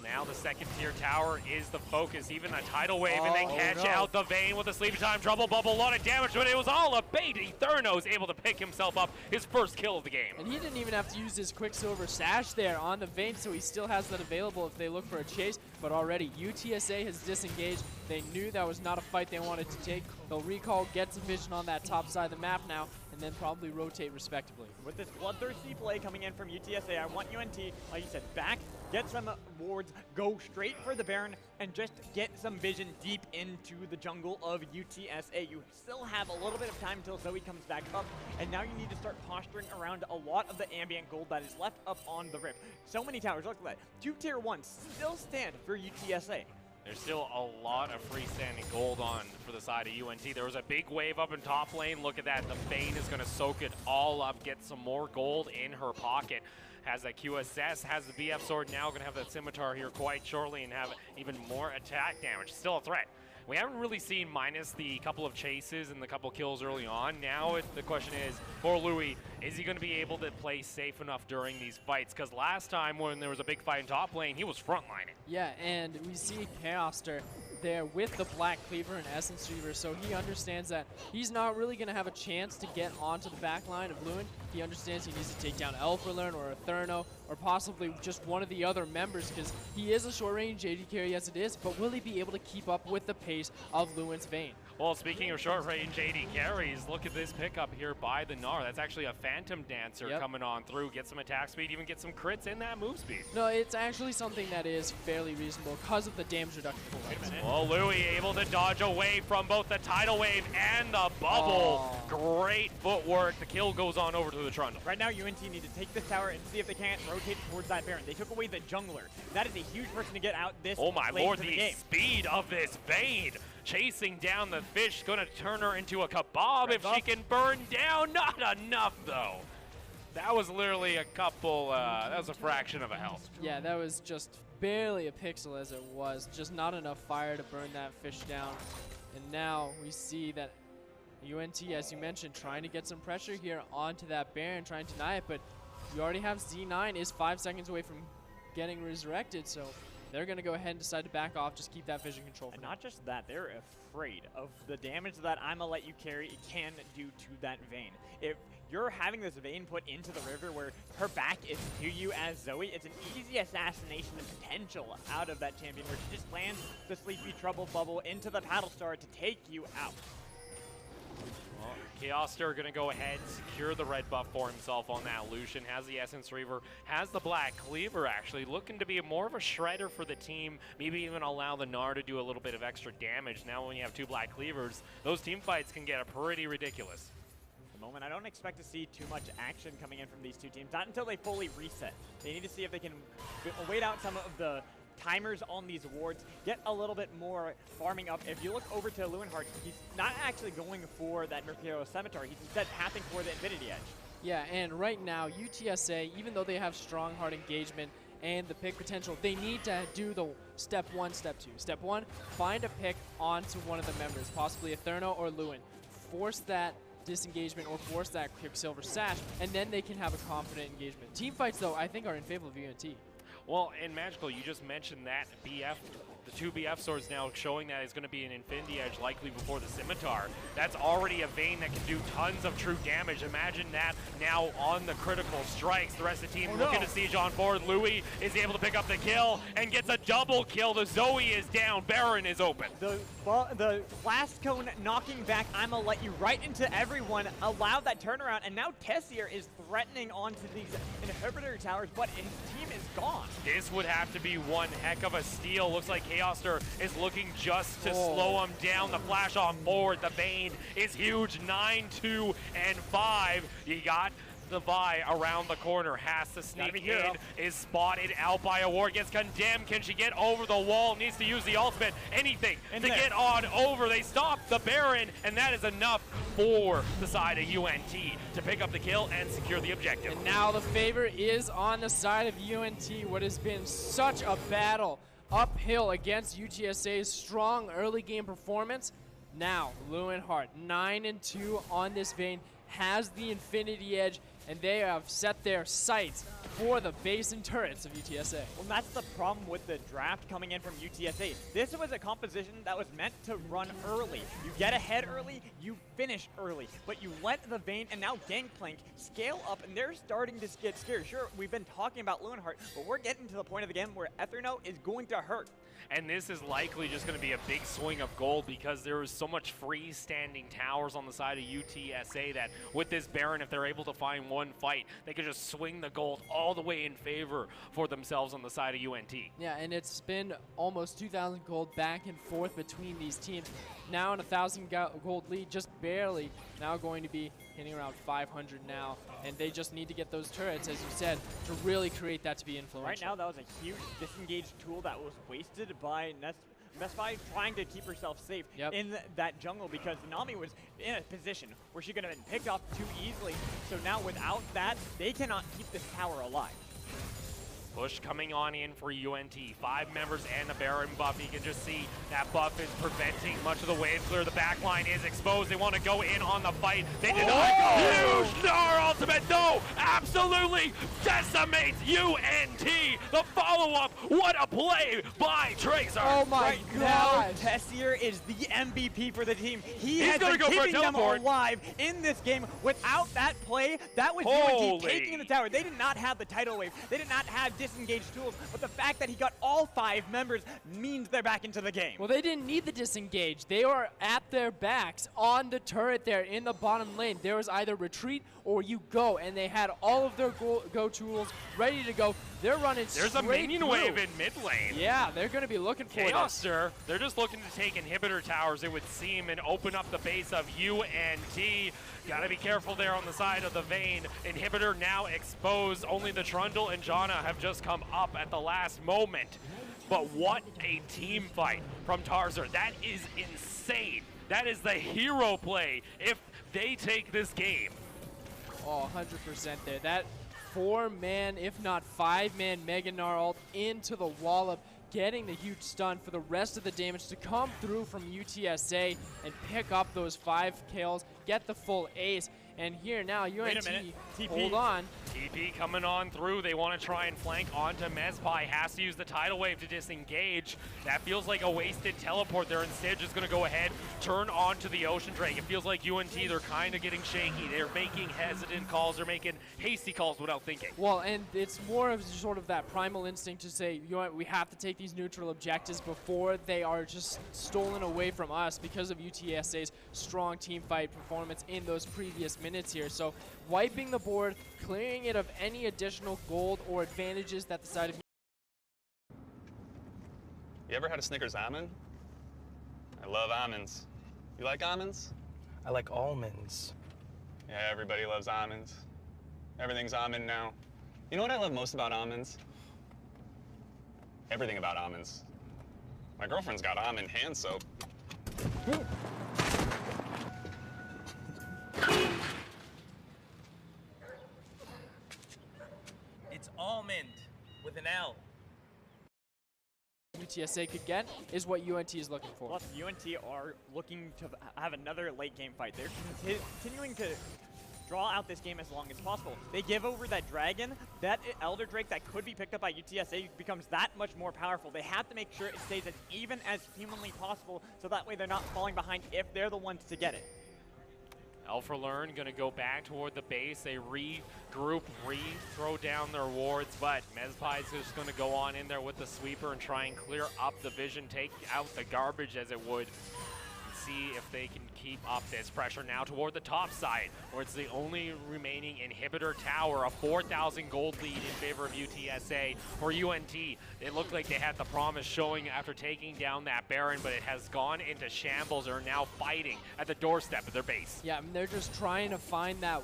Now the second tier tower is the focus. Even a tidal wave and then catch out the Vayne with a Sleepy Time Trouble Bubble. A lot of damage, but it was all a bait. Etherno's able to pick himself up his first kill of the game. And he didn't even have to use his Quicksilver Sash there on the Vayne, so he still has that available if they look for a chase. But already UTSA has disengaged. They knew that was not a fight they wanted to take. They'll recall, get some vision on that top side of the map now, and then probably rotate respectively. With this bloodthirsty play coming in from UTSA, I want UNT, like you said, back, get some wards, go straight for the Baron, and just get some vision deep into the jungle of UTSA. You still have a little bit of time until Zoe comes back up, and now you need to start posturing around a lot of the ambient gold that is left up on the Rift. So many towers, look at that. 2 tier 1s still stand for UTSA. There's still a lot of freestanding gold on for the side of UNT. There was a big wave up in top lane. Look at that. The Vayne is going to soak it all up, get some more gold in her pocket. Has that QSS, has the BF sword, now going to have that scimitar here quite shortly and have even more attack damage. Still a threat. We haven't really seen, minus the couple of chases and the couple kills early on. Now the question is, for Louis, is he going to be able to play safe enough during these fights? Because last time when there was a big fight in top lane, he was frontlining. Yeah, and we see Chaoster there with the Black Cleaver and Essence Reaver, so he understands that he's not really going to have a chance to get onto the back line of Lewin. He understands he needs to take down Elferlearn or Etherno or possibly just one of the other members, because he is a short-range AD carry as it is, but will he be able to keep up with the pace of Lewin's Vayne? Well, speaking of short-range AD carries, look at this pickup here by the Gnar. That's actually a Phantom Dancer coming on through. Get some attack speed, even get some crits in that move speed. No, it's actually something that is fairly reasonable because of the damage reduction. Wait a minute. Well, Louis able to dodge away from both the tidal wave and the bubble. Great footwork. The kill goes on over to the Trundle. Right now, UNT need to take this tower and see if they can't rotate towards that Baron. They took away the jungler. That is a huge person to get out this Oh my late lord, into the game. speed of this Vayne. Chasing down the fish, gonna turn her into a kebab if she can burn down. Not enough though. That was literally a couple, that was a fraction of a health. Yeah, that was just barely a pixel as it was. Just not enough fire to burn that fish down. And now we see that UNT, as you mentioned, trying to get some pressure here onto that Baron, trying to deny it, but you already have Z9 is 5 seconds away from getting resurrected, so they're going to go ahead and decide to back off, just keep that vision control. And not just that, they're afraid of the damage that I'ma let you carry can do to that Vayne. If you're having this Vayne put into the river where her back is to you as Zoe, it's an easy assassination potential out of that champion where she just lands the Sleepy Trouble Bubble into the Paddle Star to take you out. Chaoster going to go ahead, secure the red buff for himself on that Lucian, has the Essence Reaver, has the Black Cleaver actually, looking to be more of a shredder for the team, maybe even allow the Gnar to do a little bit of extra damage. Now when you have 2 Black Cleavers, those team fights can get pretty ridiculous. At the moment, I don't expect to see too much action coming in from these two teams, not until they fully reset. They need to see if they can wait out some of the timers on these wards, get a little bit more farming up. If you look over to Leeuwenhart, he's not actually going for that Mercurial Scimitar. He's instead pathing for the Infinity Edge. Yeah, and right now, UTSA, even though they have strong hard engagement and the pick potential, they need to do the step 1, step 2. Step 1, find a pick onto one of the members, possibly a Therno or Lewin. Force that disengagement or force that Quicksilver Sash, and then they can have a confident engagement. Team fights, though, I think are in favor of UNT. Well, in Magical, you just mentioned that BF, the 2 BF swords now showing that it's going to be an Infinity Edge likely before the Scimitar. That's already a Vayne that can do tons of true damage. Imagine that now on the critical strikes. The rest of the team looking to siege on forward. Louis is able to pick up the kill and gets a double kill. The Zoe is down. Baron is open. The last cone knocking back I'ma let you right into everyone, allowed that turnaround, and now Tessier is threatening onto these inhibitor towers, but his team is gone. This would have to be one heck of a steal. Looks like Chaoster is looking just to slow him down. The flash on forward. The Vayne is huge. 9, 2, and 5. You got the Vi around the corner, has to sneak in, is spotted out by a ward, gets condemned. Can she get over the wall? Needs to use the ultimate, anything to get on over. They stop the Baron, and that is enough for the side of UNT to pick up the kill and secure the objective. And now the favor is on the side of UNT, what has been such a battle uphill against UTSA's strong early game performance. Now, Leeuwenhart, 9-2 on this Vayne, has the Infinity Edge, and they have set their sights for the base and turrets of UTSA. Well, that's the problem with the draft coming in from UTSA. This was a composition that was meant to run early. You get ahead early, you finish early, but you let the Vayne and now Gangplank scale up, and they're starting to get scared. Sure, we've been talking about Leeuwenhart, but we're getting to the point of the game where Etherno is going to hurt. And this is likely just going to be a big swing of gold because there is so much freestanding towers on the side of UTSA that with this Baron, if they're able to find one fight, they could just swing the gold all the way in favor for themselves on the side of UNT. Yeah, and it's been almost 2,000 gold back and forth between these teams. Now in a 1,000 gold lead, just barely. Now going to be hitting around 500 now, and they just need to get those turrets, as you said, to really create that to be influential. Right now, that was a huge disengaged tool that was wasted by Mesfi trying to keep herself safe in that jungle because Nami was in a position where she could have been picked off too easily. So now without that, they cannot keep this tower alive. Push coming on in for UNT. 5 members and a Baron buff. You can just see that buff is preventing much of the wave clear. The back line is exposed. They want to go in on the fight. They did not go. Huge Gnar ultimate. No, absolutely decimates UNT. The follow-up. What a play by Tracer. Oh my God. Now Tessier is the MVP for the team. He's has been keeping them alive in this game. Without that play, that was UNT taking the tower. They did not have the tidal wave. They did not have disengaged tools, but the fact that he got all 5 members means they're back into the game. Well, they didn't need the disengage. They were at their backs on the turret there in the bottom lane. There was either retreat or you go, and they had all of their go tools ready to go. They're running There's a minion wave in mid lane. Yeah, they're going to be looking for Chaoster, they're just looking to take inhibitor towers, it would seem, and open up the base of UNT. Gotta be careful there on the side of the Vayne. Inhibitor now exposed. Only the Trundle and Janna have just come up at the last moment. But what a team fight from Tarzer. That is insane. That is the hero play if they take this game. Oh, 100% there. That 4-man, if not 5-man Mega Gnar ult into the wallop, getting the huge stun for the rest of the damage to come through from UTSA and pick up those 5 kills, get the full ace. And here now, UNT, hold on, TP coming on through. They want to try and flank onto Mezpai. Has to use the tidal wave to disengage. That feels like a wasted teleport. They're instead just going to go ahead, turn onto the Ocean Drake. It feels like UNT, they're kind of getting shaky. They're making hesitant calls. They're making hasty calls without thinking. Well, and it's more of sort of that primal instinct to say, you know what, we have to take these neutral objectives before they are just stolen away from us because of UTSA's strong team fight performance in those previous minutes here. So wiping the board, clearing it of any additional gold or advantages that the side of You ever had a Snickers almond? I love almonds. You like almonds? I like almonds. Yeah, everybody loves almonds. Everything's almond now. You know what I love most about almonds? Everything about almonds. My girlfriend's got almond hand soap. It's almond with an L. UTSA could get is what UNT is looking for. Plus, UNT are looking to have another late game fight. They're continuing to draw out this game as long as possible. They give over that dragon, that Elder Drake that could be picked up by UTSA becomes that much more powerful. They have to make sure it stays as even as humanly possible, so that way they're not falling behind if they're the ones to get it. Alpha Learn going to go back toward the base. They regroup, throw down their wards, but Mezpai is just going to go on in there with the sweeper and try and clear up the vision, take out the garbage as it would. See if they can keep up this pressure now toward the top side, where it's the only remaining inhibitor tower, a 4,000 gold lead in favor of UTSA. For UNT, it looked like they had the promise showing after taking down that Baron, but it has gone into shambles. They're now fighting at the doorstep of their base. Yeah, I mean, they're just trying to find that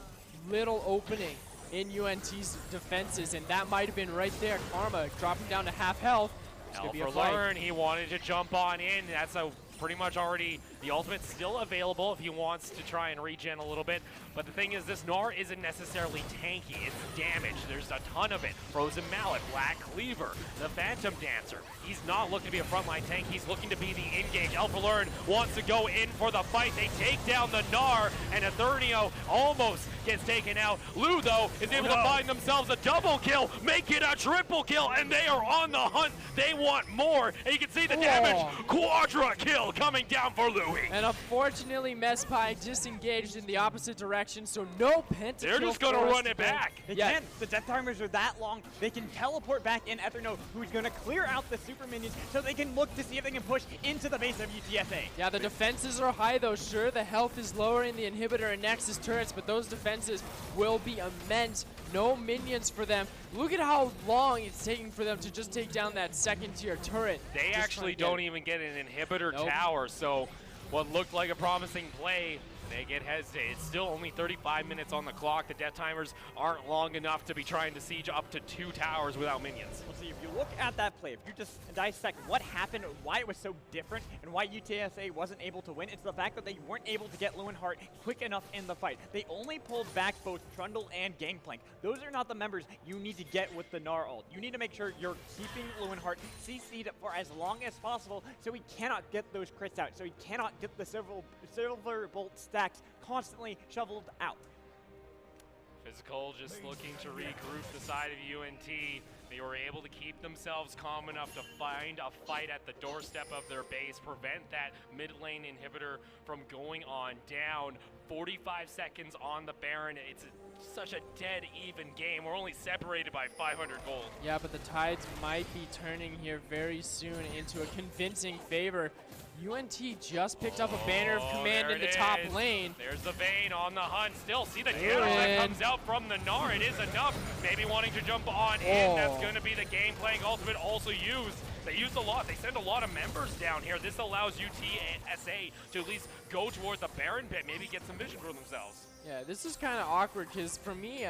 little opening in UNT's defenses, and that might have been right there. Karma dropping down to half health. Alpha Learn, he wanted to jump on in. That's a pretty much already, the ultimate's still available if he wants to try and regen a little bit. But the thing is, this Gnar isn't necessarily tanky, it's damage. There's a ton of it. Frozen Mallet, Black Cleaver, the Phantom Dancer. He's not looking to be a frontline tank, he's looking to be the engage. Alpha Learn wants to go in for the fight. They take down the Gnar, and Aethernio almost gets taken out. Lou, though, is able to find themselves a double kill, make it a triple kill, and they are on the hunt. They want more, and you can see the damage. Quadra kill coming down for Louis. And unfortunately, Mezpai disengaged in the opposite direction, so no pentakill. They're just going to run it back. They can. The death timers are that long. They can teleport back in Aethernio, who's going to clear out the super minions so they can look to see if they can push into the base of UTSA. Yeah, the defenses are high though. Sure, the health is lower in the inhibitor and Nexus turrets, but those defenses will be immense. No minions for them. Look at how long it's taking for them to just take down that second tier turret. They actually don't even get an inhibitor tower, so what looked like a promising play, they get hesitated. It's still only 35 minutes on the clock. The death timers aren't long enough to be trying to siege up to 2 towers without minions. Well, see, if you look at that play, if you just dissect what happened, why it was so different, and why UTSA wasn't able to win, it's the fact that they weren't able to get Leeuwenhart quick enough in the fight. They only pulled back both Trundle and Gangplank. Those are not the members you need to get with the Gnar ult. You need to make sure you're keeping Leeuwenhart CC'd for as long as possible so he cannot get those crits out, so he cannot get the silver bolt stacks constantly shoveled out. Physical just looking to regroup the side of UNT. They were able to keep themselves calm enough to find a fight at the doorstep of their base, prevent that mid lane inhibitor from going on down. 45 seconds on the Baron. It's such a dead even game. We're only separated by 500 gold. Yeah, but the tides might be turning here very soon into a convincing favor. UNT just picked up a banner of command in the top lane. There's the Vayne on the hunt. Still see the damage that comes out from the Gnar. It is enough. Maybe wanting to jump on in. That's going to be the game playing ultimate also used. They use a lot. They send a lot of members down here. This allows UTSA to at least go toward the Baron pit, maybe get some vision for themselves. Yeah, this is kind of awkward because for me,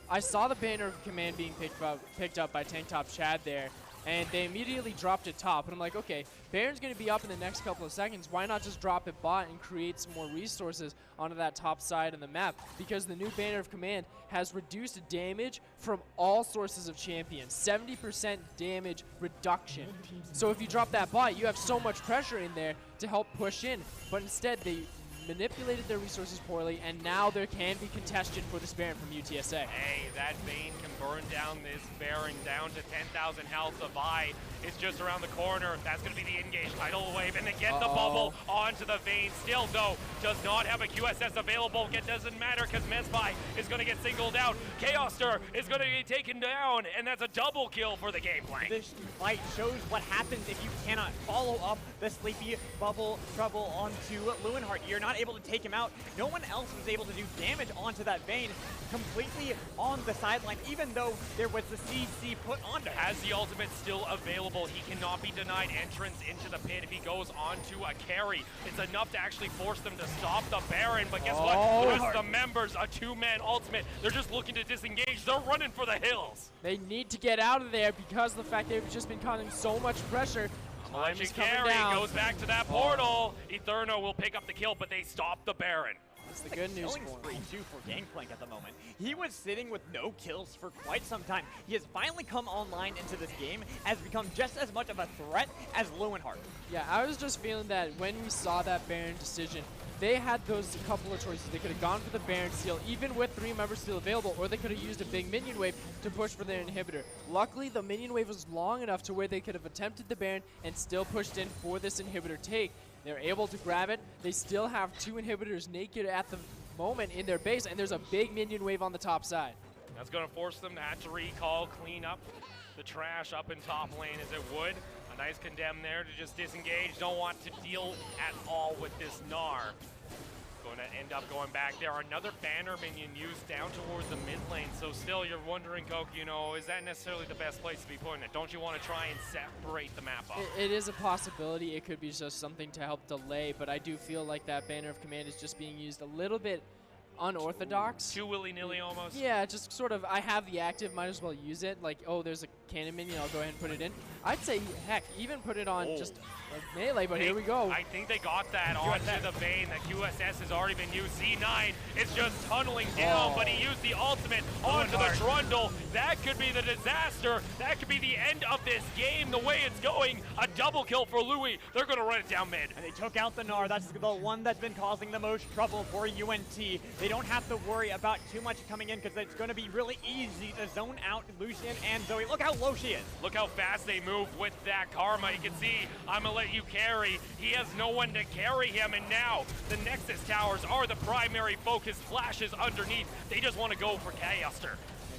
I saw the banner of command being picked up by Tank Top Chad there, and they immediately dropped it top. And I'm like, okay, Baron's going to be up in the next couple of seconds. Why not just drop it bot and create some more resources onto that top side of the map? Because the new banner of command has reduced damage from all sources of champions. 70% damage reduction. So if you drop that bot, you have so much pressure in there to help push in. But instead, they manipulated their resources poorly, and now there can be contention for this Baron from UTSA. Hey, that Vayne can burn down this Baron down to 10,000 health. The Vi is just around the corner. That's going to be the engage tidal wave, and they get the bubble onto the Vayne. Still, though, does not have a QSS available. It doesn't matter because Mesvi is going to get singled out. Chaoster is going to get taken down, and that's a double kill for the Gangplank. This fight shows what happens if you cannot follow up the Sleepy Bubble Trouble onto Leeuwenhart. You're not able to take him out. No one else was able to do damage onto that Vayne, completely on the sideline, even though there was the CC put onto him. Has the ultimate still available, he cannot be denied entrance into the pit if he goes onto a carry. It's enough to actually force them to stop the Baron, but guess what? There's the members, a two-man ultimate. They're just looking to disengage. They're running for the hills. They need to get out of there because of the fact they've just been causing so much pressure. Time is coming Carry down. goes back to that portal. Etherno will pick up the kill, but they stop the Baron. That's the good news Killing for spree him. too for Gangplank at the moment. He was sitting with no kills for quite some time. He has finally come online into this game, has become just as much of a threat as Leeuwenhart. Yeah, I was just feeling that when we saw that Baron decision, they had those couple of choices. They could have gone for the Baron steal, even with 3 members still available, or they could have used a big minion wave to push for their inhibitor. Luckily, the minion wave was long enough to where they could have attempted the Baron and still pushed in for this inhibitor take. They're able to grab it. They still have 2 inhibitors naked at the moment in their base, and there's a big minion wave on the top side. That's going to force them to have to recall, clean up the trash up in top lane as it would. A nice condemn there to just disengage. Don't want to deal at all with this Gnar. Going to end up going back there. Another banner minion used down towards the mid lane. So still you're wondering, Coke, you know, is that necessarily the best place to be putting it? Don't you want to try and separate the map up? It is a possibility. It could be just something to help delay, but I do feel like that banner of command is just being used a little bit unorthodox. Too willy-nilly almost? Yeah, just sort of, I have the active, might as well use it. Like, oh, there's a cannon minion, I'll go ahead and put it in. I'd say, heck, even put it on just a melee, but here we go. I think they got that onto the Vayne. The QSS has already been used. Z9 is just tunneling down, but he used the ultimate onto the Trundle. That could be the disaster. That could be the end of this game, the way it's going. A double kill for Louis. They're going to run it down mid. And they took out the Gnar. That's the one that's been causing the most trouble for UNT. They don't have to worry about too much coming in because it's going to be really easy to zone out Lucian and Zoe. Look how low she is. Look how fast they move with that Karma. You can see, I'm going to let you carry. He has no one to carry him, and now the Nexus towers are the primary focus. Flashes underneath. They just want to go for Chaoster.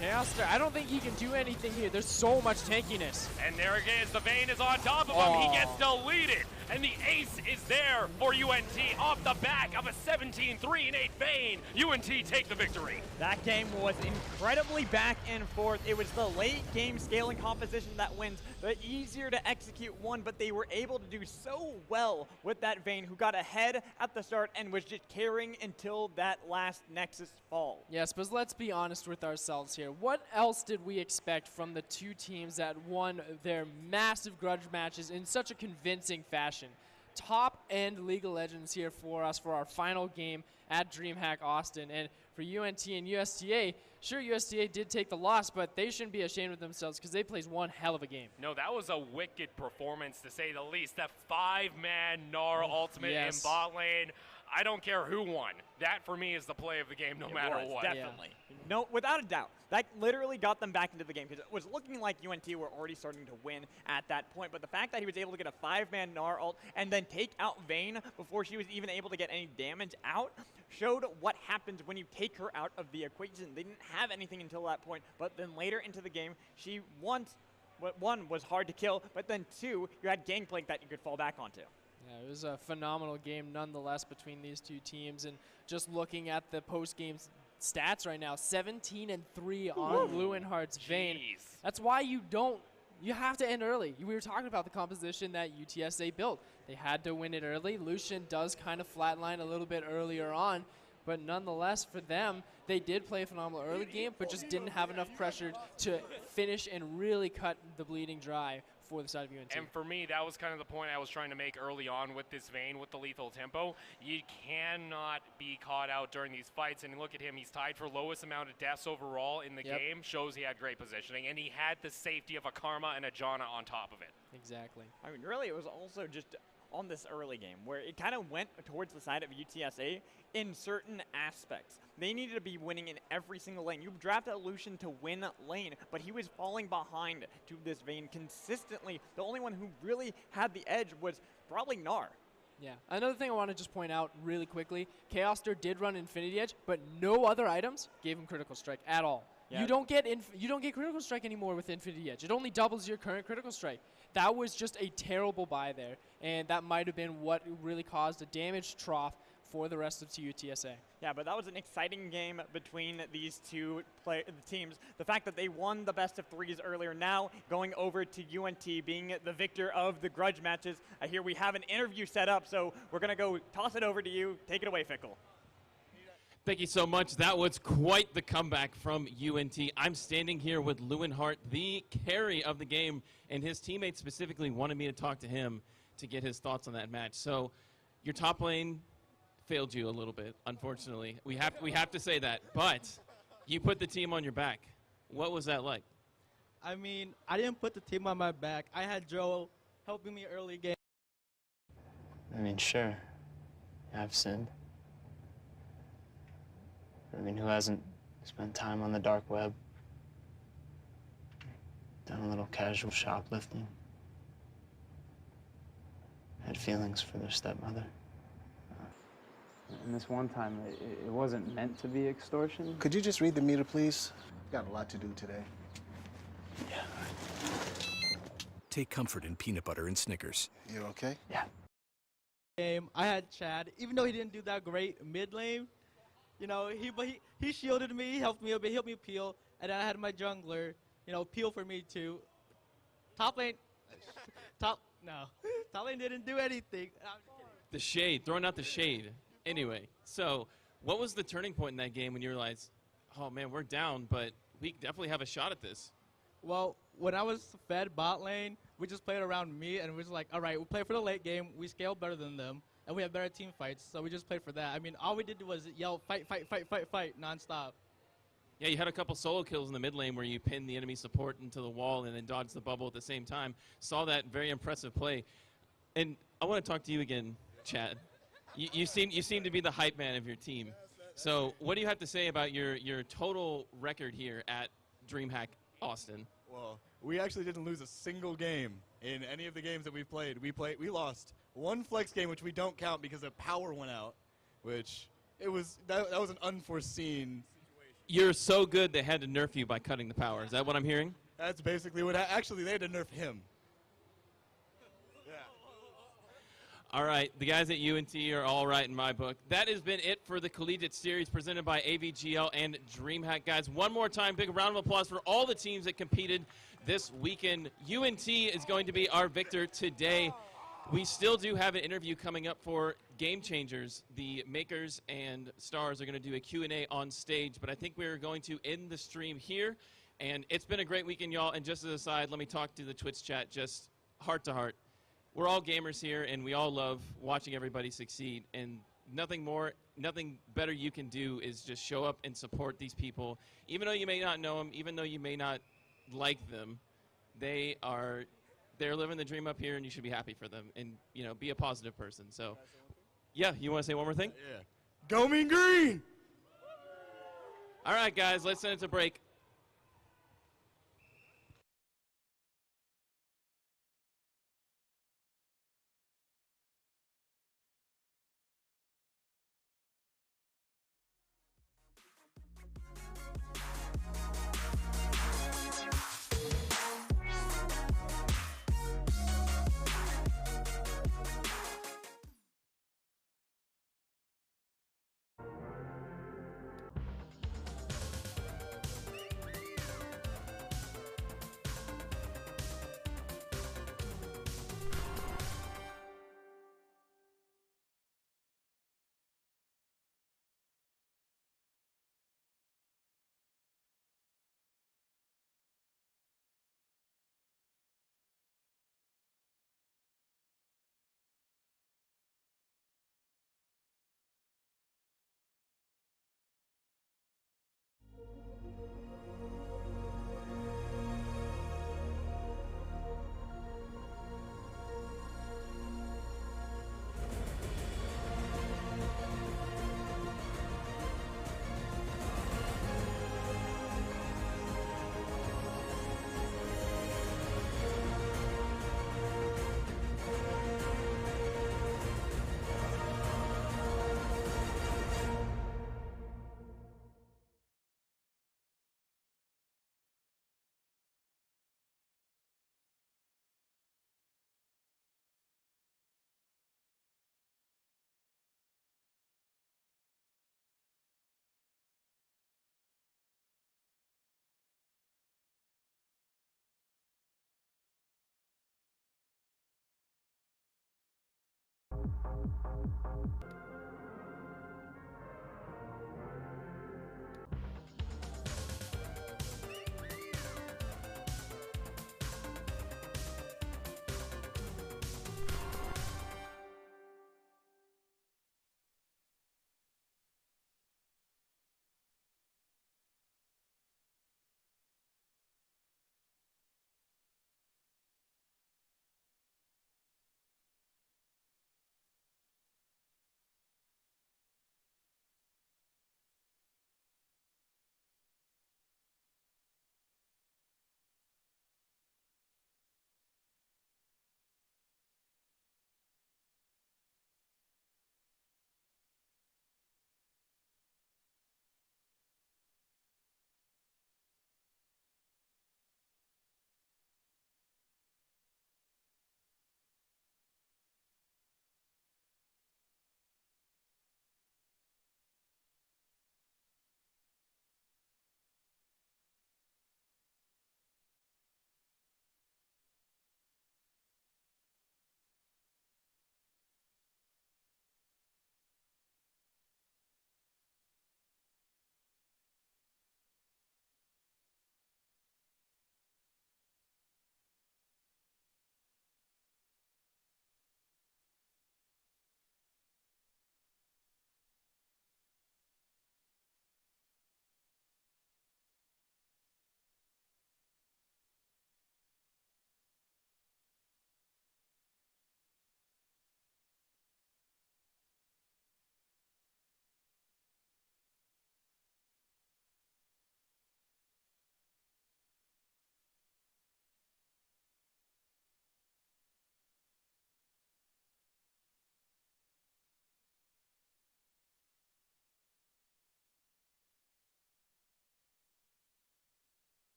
Chaoster, I don't think he can do anything here. There's so much tankiness. And there it is. The Vayne is on top of him. He gets deleted. And the ace is there for UNT off the back of a 17-3-8 Vayne. UNT take the victory. That game was incredibly back and forth. It was the late game scaling composition that wins. The easier to execute one, but they were able to do so well with that Vayne, who got ahead at the start and was just carrying until that last Nexus fall. Yes, but let's be honest with ourselves here. What else did we expect from the 2 teams that won their massive grudge matches in such a convincing fashion? Top-end League of Legends here for us for our final game at DreamHack Austin. And for UNT and USTA, sure, USTA did take the loss, but they shouldn't be ashamed of themselves because they played one hell of a game. No, that was a wicked performance, to say the least. That 5-man Gnar ultimate in bot lane. I don't care who won. That, for me, is the play of the game no matter what. Definitely. No, without a doubt. That literally got them back into the game because it was looking like UNT were already starting to win at that point. But the fact that he was able to get a 5-man Gnar ult and then take out Vayne before she was even able to get any damage out showed what happens when you take her out of the equation. They didn't have anything until that point, but then later into the game, she one was hard to kill, but then 2, you had Gangplank that you could fall back onto. Yeah, it was a phenomenal game nonetheless between these 2 teams, and just looking at the post-game stats right now, 17-3 on Leeuwenhart's Vayne. That's why you have to end early. We were talking about the composition that UTSA built. They had to win it early. Lucian does kind of flatline a little bit earlier on, but nonetheless for them, they did play a phenomenal early game, but just didn't have enough pressure to finish and really cut the bleeding dry for the side of UNT. And for me, that was kind of the point I was trying to make early on with this Vayne, with the lethal tempo. You cannot be caught out during these fights. And look at him, he's tied for lowest amount of deaths overall in the game. Shows he had great positioning. And he had the safety of a Karma and a Janna on top of it. Exactly. I mean, really, it was also just on this early game, where it kind of went towards the side of UTSA in certain aspects. They needed to be winning in every single lane. You drafted Lucian to win lane, but he was falling behind to this vein consistently. The only one who really had the edge was probably Gnar. Yeah. Another thing I want to just point out really quickly, Chaoster did run Infinity Edge, but no other items gave him Critical Strike at all. Yeah. You don't get Critical Strike anymore with Infinity Edge. It only doubles your current Critical Strike. That was just a terrible buy there, and that might have been what really caused a damage trough for the rest of UTSA. Yeah, but that was an exciting game between these two teams. The fact that they won the best of threes earlier, now going over to UNT, being the victor of the grudge matches. I hear we have an interview set up, so we're going to go toss it over to you. Take it away, Fickle. Thank you so much. That was quite the comeback from UNT. I'm standing here with Lewinhart, the carry of the game, and his teammates specifically wanted me to talk to him to get his thoughts on that match. So your top lane failed you a little bit, unfortunately. We have to say that. But you put the team on your back. What was that like? I mean, I didn't put the team on my back. I had Joe helping me early game. I mean, sure, I've sinned. I mean, who hasn't spent time on the dark web? Done a little casual shoplifting? Had feelings for their stepmother? And this one time, it wasn't meant to be extortion. Could you just read the meter, please? Got a lot to do today. Yeah. Take comfort in peanut butter and Snickers. You okay? Yeah. Game, I had Chad, even though he didn't do that great mid lane, you know, he shielded me, he helped me a bit, he helped me peel, and then I had my jungler, you know, peel for me too. Top lane, top lane didn't do anything. The shade, throwing out the shade. Anyway, so what was the turning point in that game when you realized, oh man, we're down, but we definitely have a shot at this? Well, when I was fed bot lane, we just played around me, and we was like, all right, we'll play for the late game. We scale better than them, and we have better team fights, so we just played for that. I mean, all we did was yell, fight, fight, fight, fight, fight, nonstop. Yeah, you had a couple solo kills in the mid lane where you pinned the enemy support into the wall and then dodged the bubble at the same time. Saw that very impressive play. And I want to talk to you again, Chad. You seem to be the hype man of your team. So what do you have to say about your total record here at DreamHack Austin? Well, we actually didn't lose a single game in any of the games that we played. We lost one flex game, which we don't count because the power went out, which that was an unforeseen situation. You're so good they had to nerf you by cutting the power. Is that what I'm hearing? That's basically what actually they had to nerf him. All right, the guys at UNT are all right in my book. That has been it for the Collegiate Series presented by AVGL and DreamHack. Guys, one more time, big round of applause for all the teams that competed this weekend. UNT is going to be our victor today. We still do have an interview coming up for Game Changers. The makers and stars are going to do a Q&A on stage, but I think we're going to end the stream here. And it's been a great weekend, y'all. And just as a side, let me talk to the Twitch chat just heart to heart. We're all gamers here, and we all love watching everybody succeed. And nothing better you can do is just show up and support these people. Even though you may not know them, even though you may not like them, they're living the dream up here, and you should be happy for them. And, you know, be a positive person. So, yeah, you want to say one more thing? Yeah. Go Mean Green! All right, guys, let's send it to break.